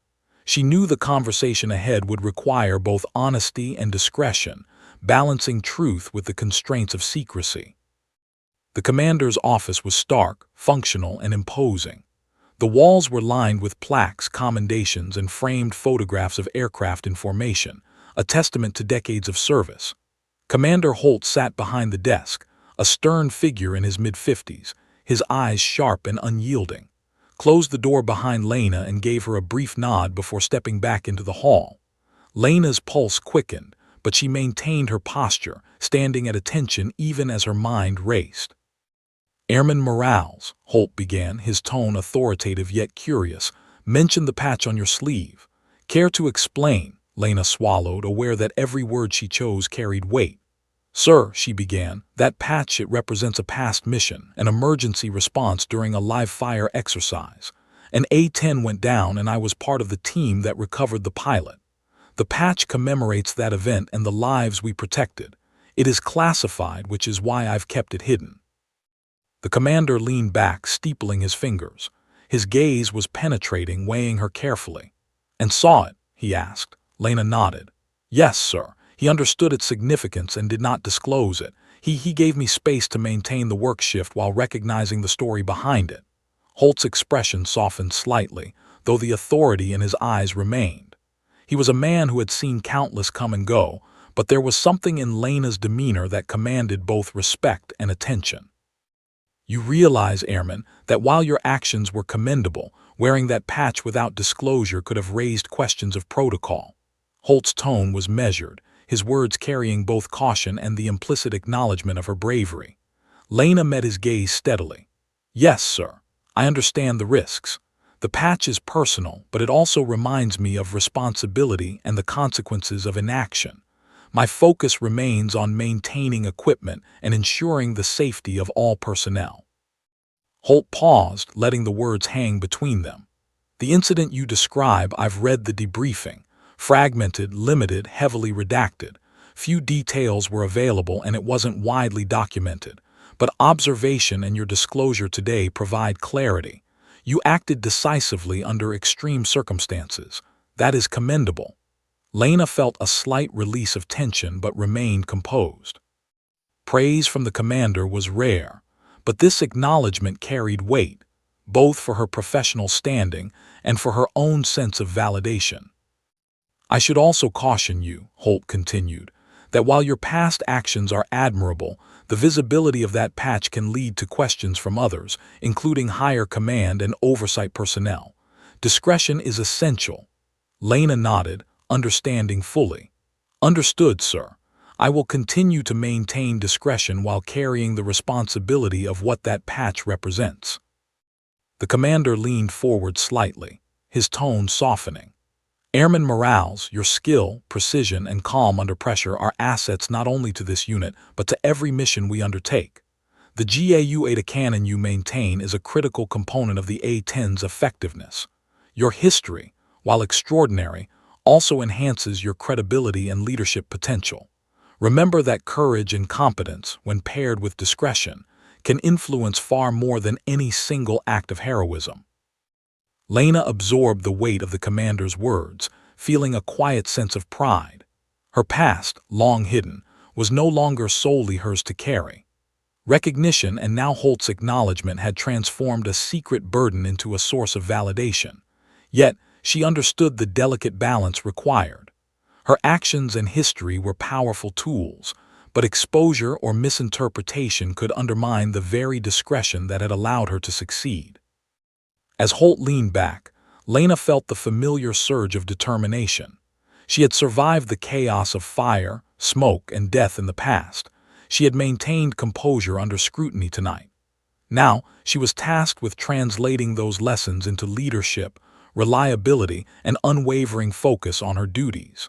She knew the conversation ahead would require both honesty and discretion, balancing truth with the constraints of secrecy. The commander's office was stark, functional, and imposing. The walls were lined with plaques, commendations, and framed photographs of aircraft in formation, a testament to decades of service. Commander Holt sat behind the desk, a stern figure in his mid-50s, his eyes sharp and unyielding, closed the door behind Lena and gave her a brief nod before stepping back into the hall. Lena's pulse quickened, but she maintained her posture, standing at attention even as her mind raced. "Airman Morales," Holt began, his tone authoritative yet curious, "mentioned the patch on your sleeve. Care to explain?" Lena swallowed, aware that every word she chose carried weight. "Sir," she began, "that patch, it represents a past mission, an emergency response during a live-fire exercise. An A-10 went down and I was part of the team that recovered the pilot. The patch commemorates that event and the lives we protected. It is classified, which is why I've kept it hidden." The commander leaned back, steepling his fingers. His gaze was penetrating, weighing her carefully. "And saw it?" he asked. Lena nodded. "Yes, sir. He understood its significance and did not disclose it. He gave me space to maintain the work shift while recognizing the story behind it." Holt's expression softened slightly, though the authority in his eyes remained. He was a man who had seen countless come and go, but there was something in Lena's demeanor that commanded both respect and attention. "You realize, Airman, that while your actions were commendable, wearing that patch without disclosure could have raised questions of protocol." Holt's tone was measured, his words carrying both caution and the implicit acknowledgement of her bravery. Lena met his gaze steadily. "Yes, sir. I understand the risks. The patch is personal, but it also reminds me of responsibility and the consequences of inaction. My focus remains on maintaining equipment and ensuring the safety of all personnel." Holt paused, letting the words hang between them. "The incident you describe, I've read the debriefing. Fragmented, limited, heavily redacted. Few details were available and it wasn't widely documented. But observation and your disclosure today provide clarity. You acted decisively under extreme circumstances. That is commendable." Lena felt a slight release of tension but remained composed. Praise from the commander was rare, but this acknowledgement carried weight, both for her professional standing and for her own sense of validation. "I should also caution you," Holt continued, "that while your past actions are admirable, the visibility of that patch can lead to questions from others, including higher command and oversight personnel. Discretion is essential." Lena nodded, understanding fully. "Understood, sir. I will continue to maintain discretion while carrying the responsibility of what that patch represents." The commander leaned forward slightly, his tone softening. "Airman Morales, your skill, precision, and calm under pressure are assets not only to this unit, but to every mission we undertake. The GAU-A cannon you maintain is a critical component of the A-10's effectiveness. Your history, while extraordinary, also enhances your credibility and leadership potential. Remember that courage and competence, when paired with discretion, can influence far more than any single act of heroism." Lena absorbed the weight of the commander's words, feeling a quiet sense of pride. Her past, long hidden, was no longer solely hers to carry. Recognition and now Holt's acknowledgement had transformed a secret burden into a source of validation. Yet, she understood the delicate balance required. Her actions and history were powerful tools, but exposure or misinterpretation could undermine the very discretion that had allowed her to succeed. As Holt leaned back, Lena felt the familiar surge of determination. She had survived the chaos of fire, smoke, and death in the past. She had maintained composure under scrutiny tonight. Now, she was tasked with translating those lessons into leadership, reliability, and unwavering focus on her duties.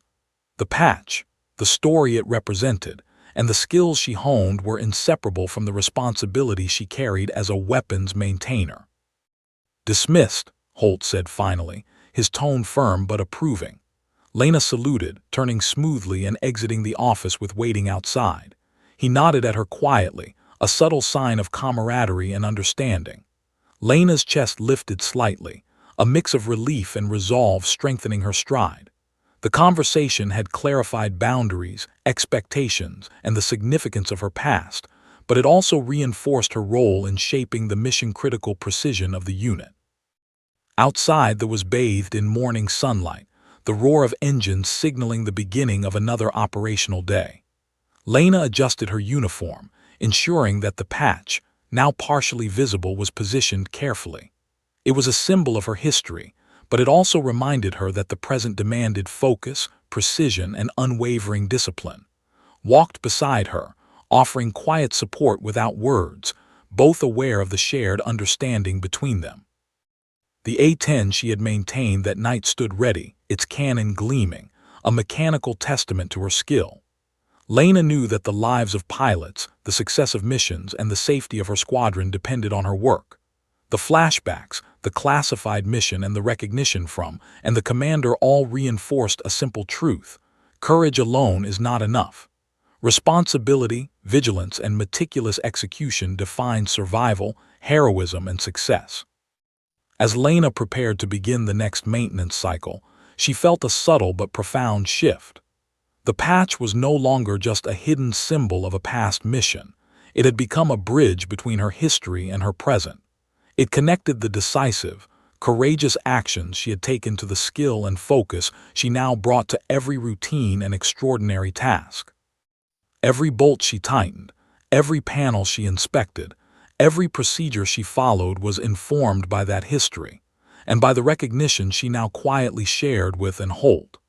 The patch, the story it represented, and the skills she honed were inseparable from the responsibility she carried as a weapons maintainer. "Dismissed," Holt said finally, his tone firm but approving. Lena saluted, turning smoothly and exiting the office with waiting outside. He nodded at her quietly, a subtle sign of camaraderie and understanding. Lena's chest lifted slightly, a mix of relief and resolve strengthening her stride. The conversation had clarified boundaries, expectations, and the significance of her past, but it also reinforced her role in shaping the mission-critical precision of the unit. Outside, there was bathed in morning sunlight, the roar of engines signaling the beginning of another operational day. Lena adjusted her uniform, ensuring that the patch, now partially visible, was positioned carefully. It was a symbol of her history, but it also reminded her that the present demanded focus, precision, and unwavering discipline. Walked beside her, offering quiet support without words, both aware of the shared understanding between them. The A-10 she had maintained that night stood ready, its cannon gleaming, a mechanical testament to her skill. Lena knew that the lives of pilots, the success of missions, and the safety of her squadron depended on her work. The flashbacks, the classified mission, and the recognition from, and the commander all reinforced a simple truth: courage alone is not enough. Responsibility, vigilance, and meticulous execution define survival, heroism, and success. As Lena prepared to begin the next maintenance cycle, she felt a subtle but profound shift. The patch was no longer just a hidden symbol of a past mission. It had become a bridge between her history and her present. It connected the decisive, courageous actions she had taken to the skill and focus she now brought to every routine and extraordinary task. Every bolt she tightened, every panel she inspected, every procedure she followed was informed by that history, and by the recognition she now quietly shared with and held.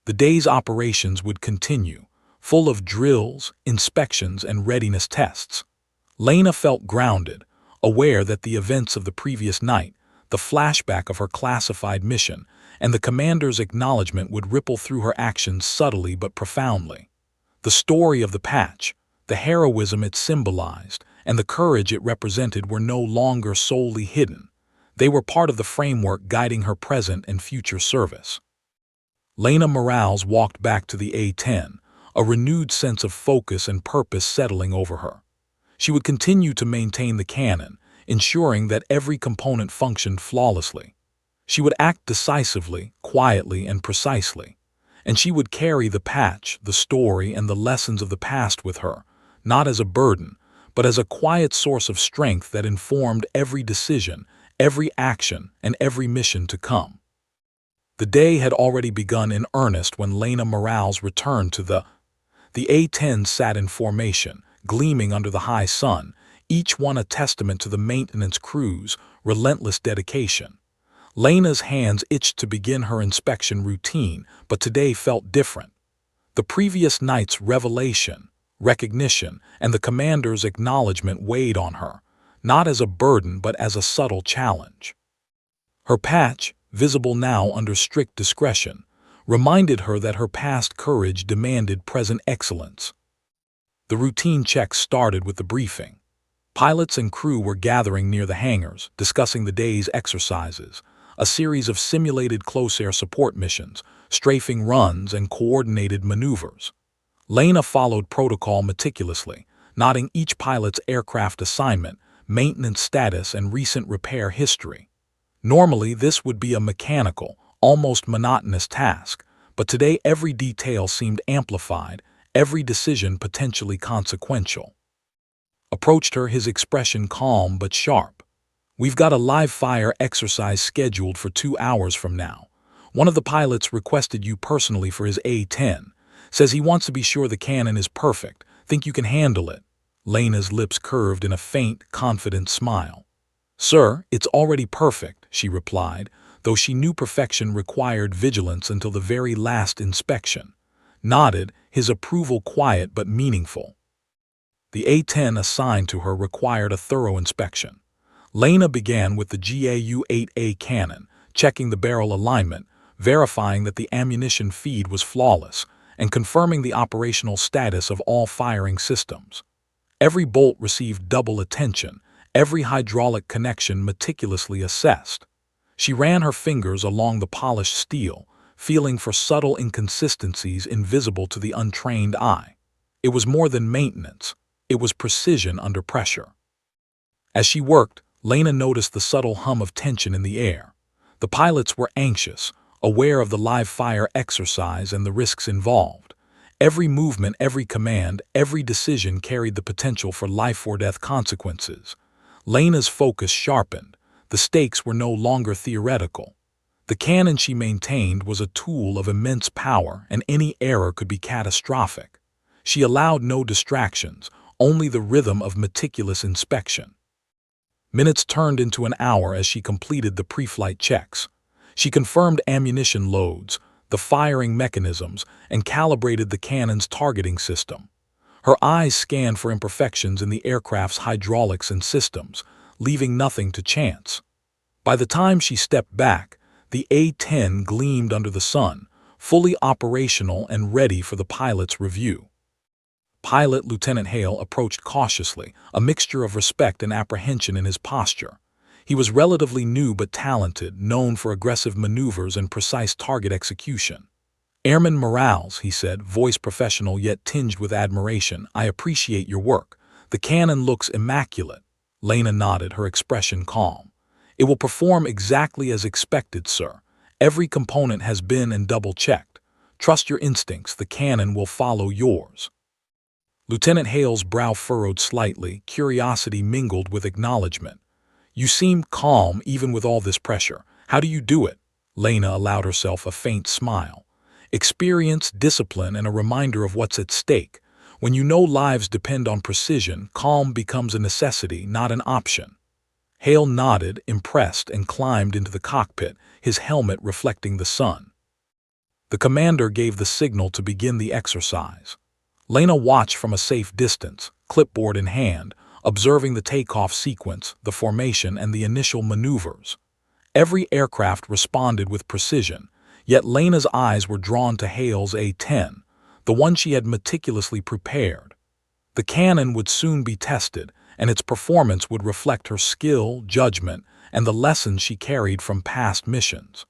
The day's operations would continue, full of drills, inspections, and readiness tests. Lena felt grounded, aware that the events of the previous night, the flashback of her classified mission, and the commander's acknowledgement would ripple through her actions subtly but profoundly. The story of the patch, the heroism it symbolized, and the courage it represented were no longer solely hidden. They were part of the framework guiding her present and future service. Lena Morales walked back to the A-10, a renewed sense of focus and purpose settling over her. She would continue to maintain the cannon, ensuring that every component functioned flawlessly. She would act decisively, quietly, and precisely. And she would carry the patch, the story, and the lessons of the past with her, not as a burden, but as a quiet source of strength that informed every decision, every action, and every mission to come. The day had already begun in earnest when Lena Morales returned to the A-10's sat in formation, gleaming under the high sun, each one a testament to the maintenance crew's relentless dedication. Lena's hands itched to begin her inspection routine, but today felt different. The previous night's revelation, recognition, and the commander's acknowledgement weighed on her, not as a burden but as a subtle challenge. Her patch, visible now under strict discretion, reminded her that her past courage demanded present excellence. The routine checks started with the briefing. Pilots and crew were gathering near the hangars, discussing the day's exercises, a series of simulated close-air support missions, strafing runs, and coordinated maneuvers. Lena followed protocol meticulously, noting each pilot's aircraft assignment, maintenance status, and recent repair history. Normally, this would be a mechanical, almost monotonous task, but today every detail seemed amplified, every decision potentially consequential. Approached her, his expression calm but sharp. "We've got a live-fire exercise scheduled for 2 hours from now. One of the pilots requested you personally for his A-10. Says he wants to be sure the cannon is perfect. Think you can handle it?" Lena's lips curved in a faint, confident smile. "Sir, it's already perfect," she replied, though she knew perfection required vigilance until the very last inspection. Nodded, his approval quiet but meaningful. The A-10 assigned to her required a thorough inspection. Lena began with the GAU-8A cannon, checking the barrel alignment, verifying that the ammunition feed was flawless, and confirming the operational status of all firing systems. Every bolt received double attention, every hydraulic connection meticulously assessed. She ran her fingers along the polished steel, feeling for subtle inconsistencies invisible to the untrained eye. It was more than maintenance. It was precision under pressure. As she worked, Lena noticed the subtle hum of tension in the air. The pilots were anxious, aware of the live-fire exercise and the risks involved. Every movement, every command, every decision carried the potential for life-or-death consequences. Lena's focus sharpened. The stakes were no longer theoretical. The cannon she maintained was a tool of immense power, and any error could be catastrophic. She allowed no distractions, only the rhythm of meticulous inspection. Minutes turned into an hour as she completed the pre-flight checks. She confirmed ammunition loads, the firing mechanisms, and calibrated the cannon's targeting system. Her eyes scanned for imperfections in the aircraft's hydraulics and systems, leaving nothing to chance. By the time she stepped back, the A-10 gleamed under the sun, fully operational and ready for the pilot's review. Pilot Lieutenant Hale approached cautiously, a mixture of respect and apprehension in his posture. He was relatively new but talented, known for aggressive maneuvers and precise target execution. "Airman Morales," he said, voice professional yet tinged with admiration, "I appreciate your work. The cannon looks immaculate." Lena nodded, her expression calm. "It will perform exactly as expected, sir. Every component has been and double-checked. Trust your instincts, the cannon will follow yours." Lieutenant Hale's brow furrowed slightly, curiosity mingled with acknowledgement. "You seem calm even with all this pressure. How do you do it?" Lena allowed herself a faint smile. "Experience, discipline, and a reminder of what's at stake. When you know lives depend on precision, calm becomes a necessity, not an option." Hale nodded, impressed, and climbed into the cockpit, his helmet reflecting the sun. The commander gave the signal to begin the exercise. Lena watched from a safe distance, clipboard in hand, observing the takeoff sequence, the formation, and the initial maneuvers. Every aircraft responded with precision, yet Lena's eyes were drawn to Hale's A-10, the one she had meticulously prepared. The cannon would soon be tested, and its performance would reflect her skill, judgment, and the lessons she carried from past missions.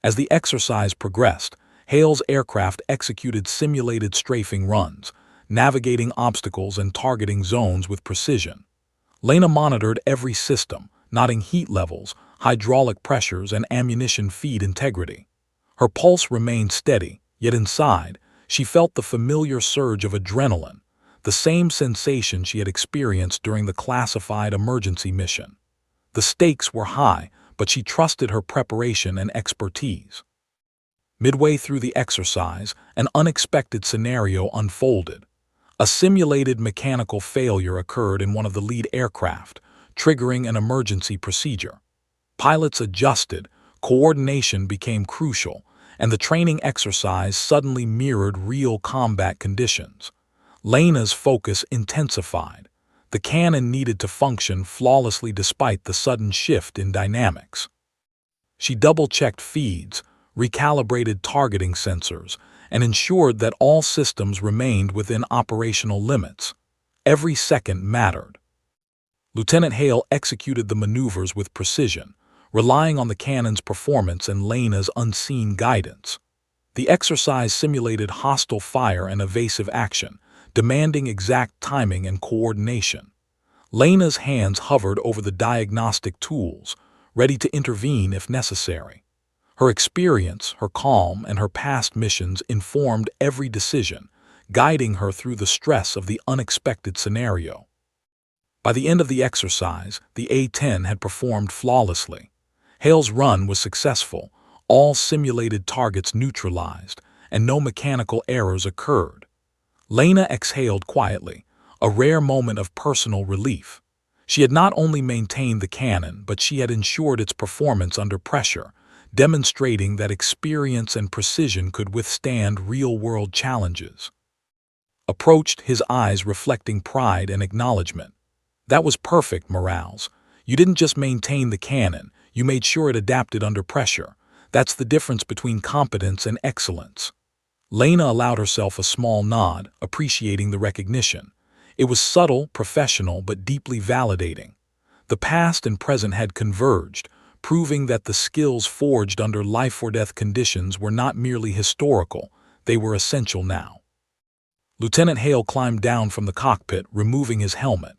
As the exercise progressed, Hale's aircraft executed simulated strafing runs, navigating obstacles and targeting zones with precision. Lena monitored every system, noting heat levels, hydraulic pressures, and ammunition feed integrity. Her pulse remained steady, yet inside, she felt the familiar surge of adrenaline, the same sensation she had experienced during the classified emergency mission. The stakes were high, but she trusted her preparation and expertise. Midway through the exercise, an unexpected scenario unfolded. A simulated mechanical failure occurred in one of the lead aircraft, triggering an emergency procedure. Pilots adjusted, coordination became crucial, and the training exercise suddenly mirrored real combat conditions. Lena's focus intensified. The cannon needed to function flawlessly despite the sudden shift in dynamics. She double-checked feeds, recalibrated targeting sensors, and ensured that all systems remained within operational limits. Every second mattered. Lieutenant Hale executed the maneuvers with precision, relying on the cannon's performance and Lena's unseen guidance. The exercise simulated hostile fire and evasive action, demanding exact timing and coordination. Lena's hands hovered over the diagnostic tools, ready to intervene if necessary. Her experience, her calm, and her past missions informed every decision, guiding her through the stress of the unexpected scenario. By the end of the exercise, the A-10 had performed flawlessly. Hale's run was successful, all simulated targets neutralized, and no mechanical errors occurred. Lena exhaled quietly, a rare moment of personal relief. She had not only maintained the cannon, but she had ensured its performance under pressure, demonstrating that experience and precision could withstand real-world challenges. Approached, his eyes reflecting pride and acknowledgement. "That was perfect, Morales. You didn't just maintain the cannon, you made sure it adapted under pressure. That's the difference between competence and excellence." Lena allowed herself a small nod, appreciating the recognition. It was subtle, professional, but deeply validating. The past and present had converged, proving that the skills forged under life-or-death conditions were not merely historical, they were essential now. Lieutenant Hale climbed down from the cockpit, removing his helmet.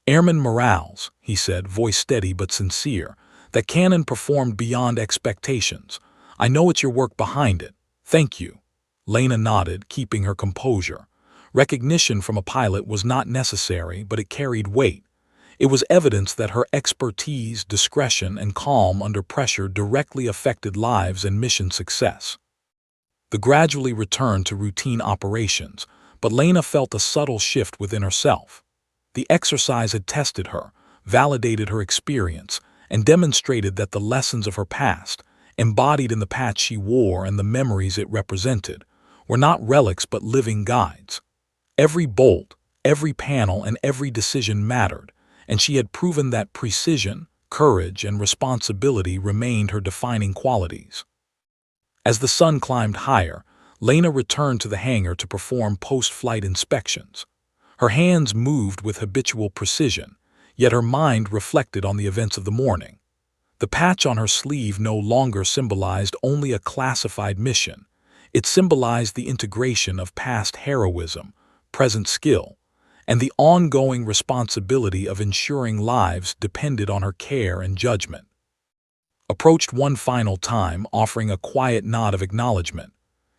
"Airman Morales," he said, voice steady but sincere, "that cannon performed beyond expectations. I know it's your work behind it. Thank you." Lena nodded, keeping her composure. Recognition from a pilot was not necessary, but it carried weight. It was evidence that her expertise, discretion, and calm under pressure directly affected lives and mission success. The gradually returned to routine operations, but Lena felt a subtle shift within herself. The exercise had tested her, validated her experience, and demonstrated that the lessons of her past, embodied in the patch she wore and the memories it represented, were not relics but living guides. Every bolt, every panel, and every decision mattered, and she had proven that precision, courage, and responsibility remained her defining qualities. As the sun climbed higher, Lena returned to the hangar to perform post-flight inspections. Her hands moved with habitual precision, yet her mind reflected on the events of the morning. The patch on her sleeve no longer symbolized only a classified mission. It symbolized the integration of past heroism, present skill, and the ongoing responsibility of ensuring lives depended on her care and judgment. Approached one final time, offering a quiet nod of acknowledgement.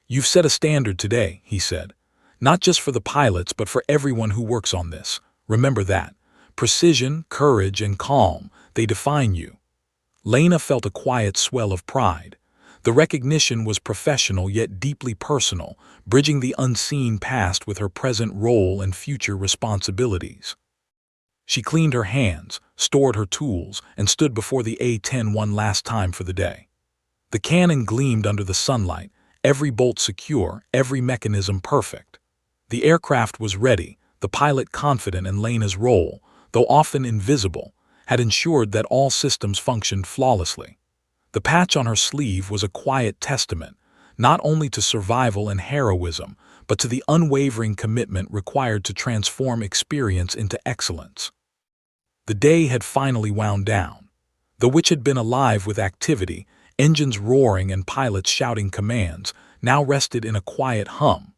"You've set a standard today," he said. "Not just for the pilots, but for everyone who works on this. Remember that. Precision, courage, and calm, they define you." Lena felt a quiet swell of pride. The recognition was professional yet deeply personal, bridging the unseen past with her present role and future responsibilities. She cleaned her hands, stored her tools, and stood before the A-10 one last time for the day. The cannon gleamed under the sunlight, every bolt secure, every mechanism perfect. The aircraft was ready, the pilot confident in Lena's role, though often invisible, had ensured that all systems functioned flawlessly. The patch on her sleeve was a quiet testament, not only to survival and heroism, but to the unwavering commitment required to transform experience into excellence. The day had finally wound down. The which had been alive with activity, engines roaring and pilots shouting commands, now rested in a quiet hum.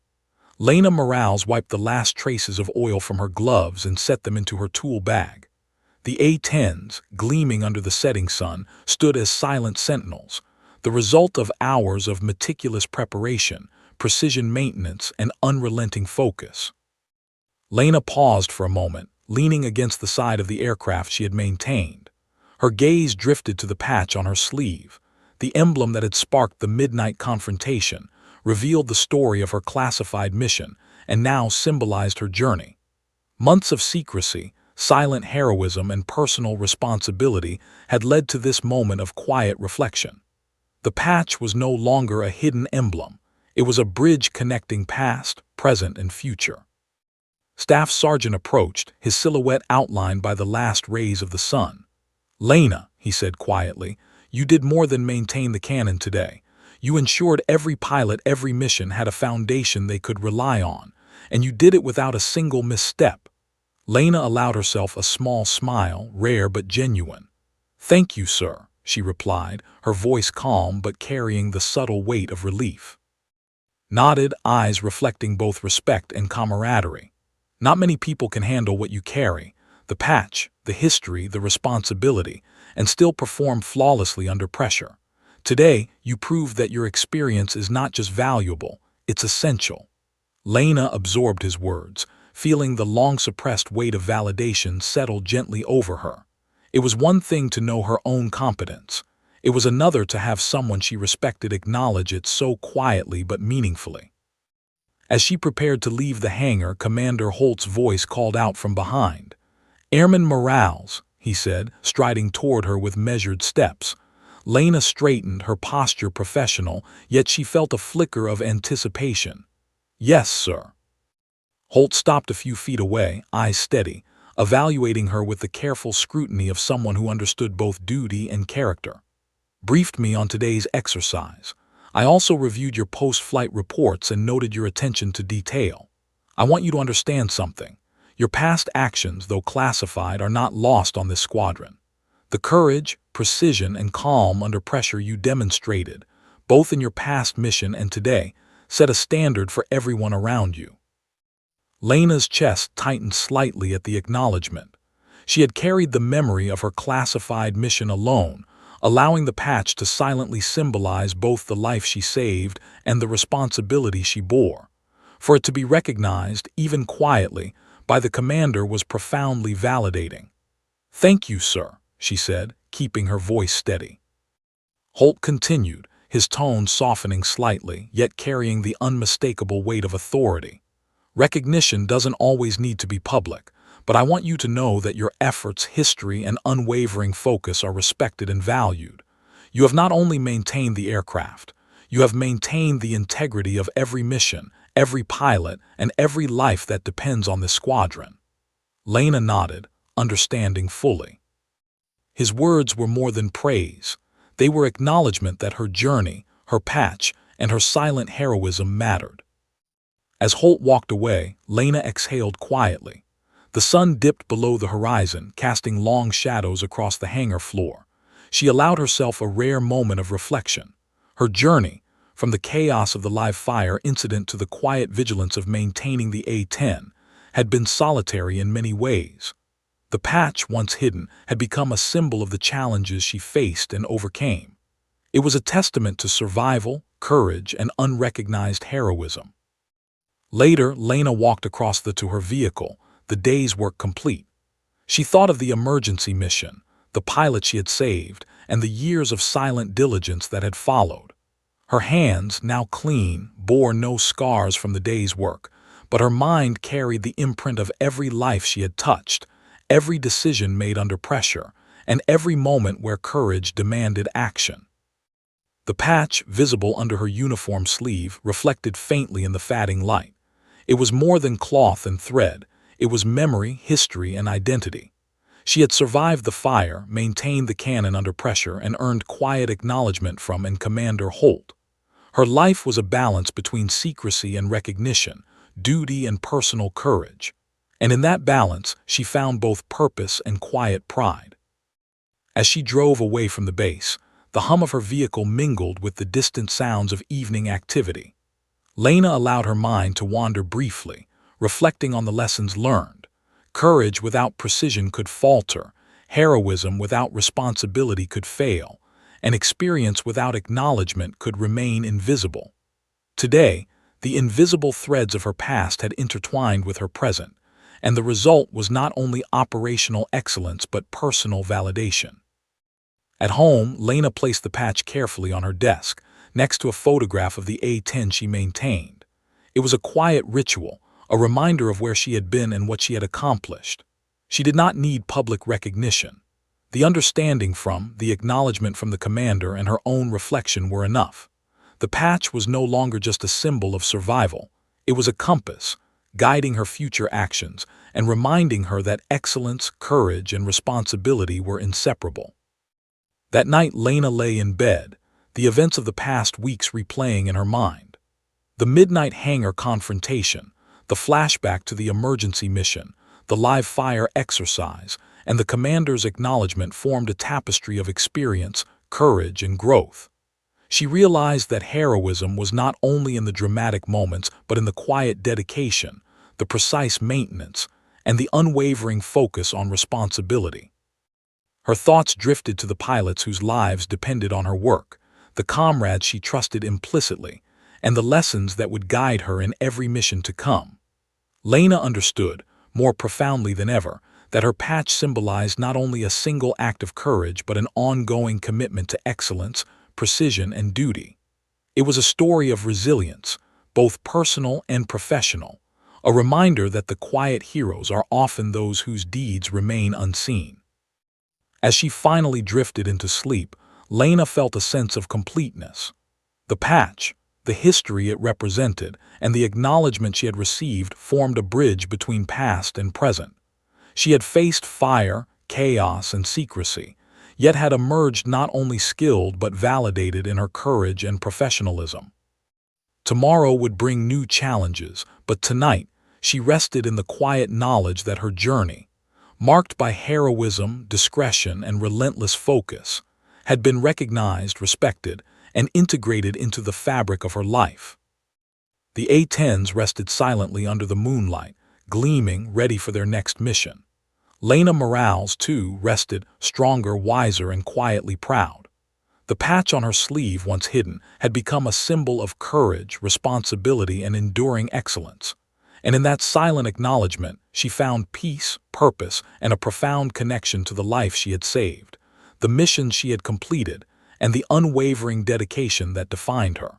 Lena Morales wiped the last traces of oil from her gloves and set them into her tool bag. The A-10's, gleaming under the setting sun, stood as silent sentinels, the result of hours of meticulous preparation, precision maintenance, and unrelenting focus. Lena paused for a moment, leaning against the side of the aircraft she had maintained. Her gaze drifted to the patch on her sleeve. The emblem that had sparked the midnight confrontation, revealed the story of her classified mission, and now symbolized her journey. Months of secrecy, silent heroism, and personal responsibility had led to this moment of quiet reflection. The patch was no longer a hidden emblem. It was a bridge connecting past, present, and future. Staff Sergeant approached, his silhouette outlined by the last rays of the sun. "Lena," he said quietly, "you did more than maintain the cannon today. You ensured every pilot, every mission had a foundation they could rely on, and you did it without a single misstep." Lena allowed herself a small smile, rare but genuine. "Thank you, sir," she replied, her voice calm but carrying the subtle weight of relief. Nodded, eyes reflecting both respect and camaraderie. "Not many people can handle what you carry, the patch, the history, the responsibility, and still perform flawlessly under pressure. Today, you proved that your experience is not just valuable, it's essential." Lena absorbed his words, feeling the long-suppressed weight of validation settle gently over her. It was one thing to know her own competence. It was another to have someone she respected acknowledge it so quietly but meaningfully. As she prepared to leave the hangar, Commander Holt's voice called out from behind. "Airman Morales," he said, striding toward her with measured steps. Lena straightened, her posture professional, yet she felt a flicker of anticipation. "Yes, sir." Holt stopped a few feet away, eyes steady, evaluating her with the careful scrutiny of someone who understood both duty and character. "Briefed me on today's exercise. I also reviewed your post-flight reports and noted your attention to detail. I want you to understand something. Your past actions, though classified, are not lost on this squadron. The courage, precision, and calm under pressure you demonstrated, both in your past mission and today, set a standard for everyone around you." Lena's chest tightened slightly at the acknowledgement. She had carried the memory of her classified mission alone, allowing the patch to silently symbolize both the life she saved and the responsibility she bore. For it to be recognized, even quietly, by the commander was profoundly validating. "Thank you, sir," she said, keeping her voice steady. Holt continued, his tone softening slightly, yet carrying the unmistakable weight of authority. "Recognition doesn't always need to be public, but I want you to know that your efforts, history, and unwavering focus are respected and valued. You have not only maintained the aircraft, you have maintained the integrity of every mission, every pilot, and every life that depends on this squadron." Lena nodded, understanding fully. His words were more than praise. They were acknowledgement that her journey, her patch, and her silent heroism mattered. As Holt walked away, Lena exhaled quietly. The sun dipped below the horizon, casting long shadows across the hangar floor. She allowed herself a rare moment of reflection. Her journey, from the chaos of the live fire incident to the quiet vigilance of maintaining the A-10, had been solitary in many ways. The patch, once hidden, had become a symbol of the challenges she faced and overcame. It was a testament to survival, courage, and unrecognized heroism. Later, Lena walked across to her vehicle, the day's work complete. She thought of the emergency mission, the pilot she had saved, and the years of silent diligence that had followed. Her hands, now clean, bore no scars from the day's work, but her mind carried the imprint of every life she had touched, every decision made under pressure, and every moment where courage demanded action. The patch, visible under her uniform sleeve, reflected faintly in the fading light. It was more than cloth and thread. It was memory, history, and identity. She had survived the fire, maintained the cannon under pressure, and earned quiet acknowledgement from Commander Holt. Her life was a balance between secrecy and recognition, duty and personal courage. And in that balance, she found both purpose and quiet pride. As she drove away from the base, the hum of her vehicle mingled with the distant sounds of evening activity. Lena allowed her mind to wander briefly, reflecting on the lessons learned. Courage without precision could falter, heroism without responsibility could fail, and experience without acknowledgement could remain invisible. Today, the invisible threads of her past had intertwined with her present, and the result was not only operational excellence but personal validation. At home, Lena placed the patch carefully on her desk, next to a photograph of the A-10 she maintained. It was a quiet ritual, a reminder of where she had been and what she had accomplished. She did not need public recognition. The understanding the acknowledgement from the commander and her own reflection were enough. The patch was no longer just a symbol of survival. It was a compass, guiding her future actions and reminding her that excellence, courage, and responsibility were inseparable. That night, Lena lay in bed, the events of the past weeks replaying in her mind. The midnight hangar confrontation, the flashback to the emergency mission, the live fire exercise, and the commander's acknowledgement formed a tapestry of experience, courage, and growth. She realized that heroism was not only in the dramatic moments but in the quiet dedication, the precise maintenance, and the unwavering focus on responsibility. Her thoughts drifted to the pilots whose lives depended on her work, the comrades she trusted implicitly, and the lessons that would guide her in every mission to come. Lena understood, more profoundly than ever, that her patch symbolized not only a single act of courage but an ongoing commitment to excellence, precision, and duty. It was a story of resilience, both personal and professional, a reminder that the quiet heroes are often those whose deeds remain unseen. As she finally drifted into sleep, Lena felt a sense of completeness. The patch, the history it represented, and the acknowledgement she had received formed a bridge between past and present. She had faced fire, chaos, and secrecy, yet had emerged not only skilled but validated in her courage and professionalism. Tomorrow would bring new challenges, but tonight she rested in the quiet knowledge that her journey, marked by heroism, discretion, and relentless focus, had been recognized, respected, and integrated into the fabric of her life. The A-10's rested silently under the moonlight, gleaming, ready for their next mission. Lena Morales, too, rested, stronger, wiser, and quietly proud. The patch on her sleeve, once hidden, had become a symbol of courage, responsibility, and enduring excellence. And in that silent acknowledgement, she found peace, purpose, and a profound connection to the life she had saved, the mission she had completed, and the unwavering dedication that defined her.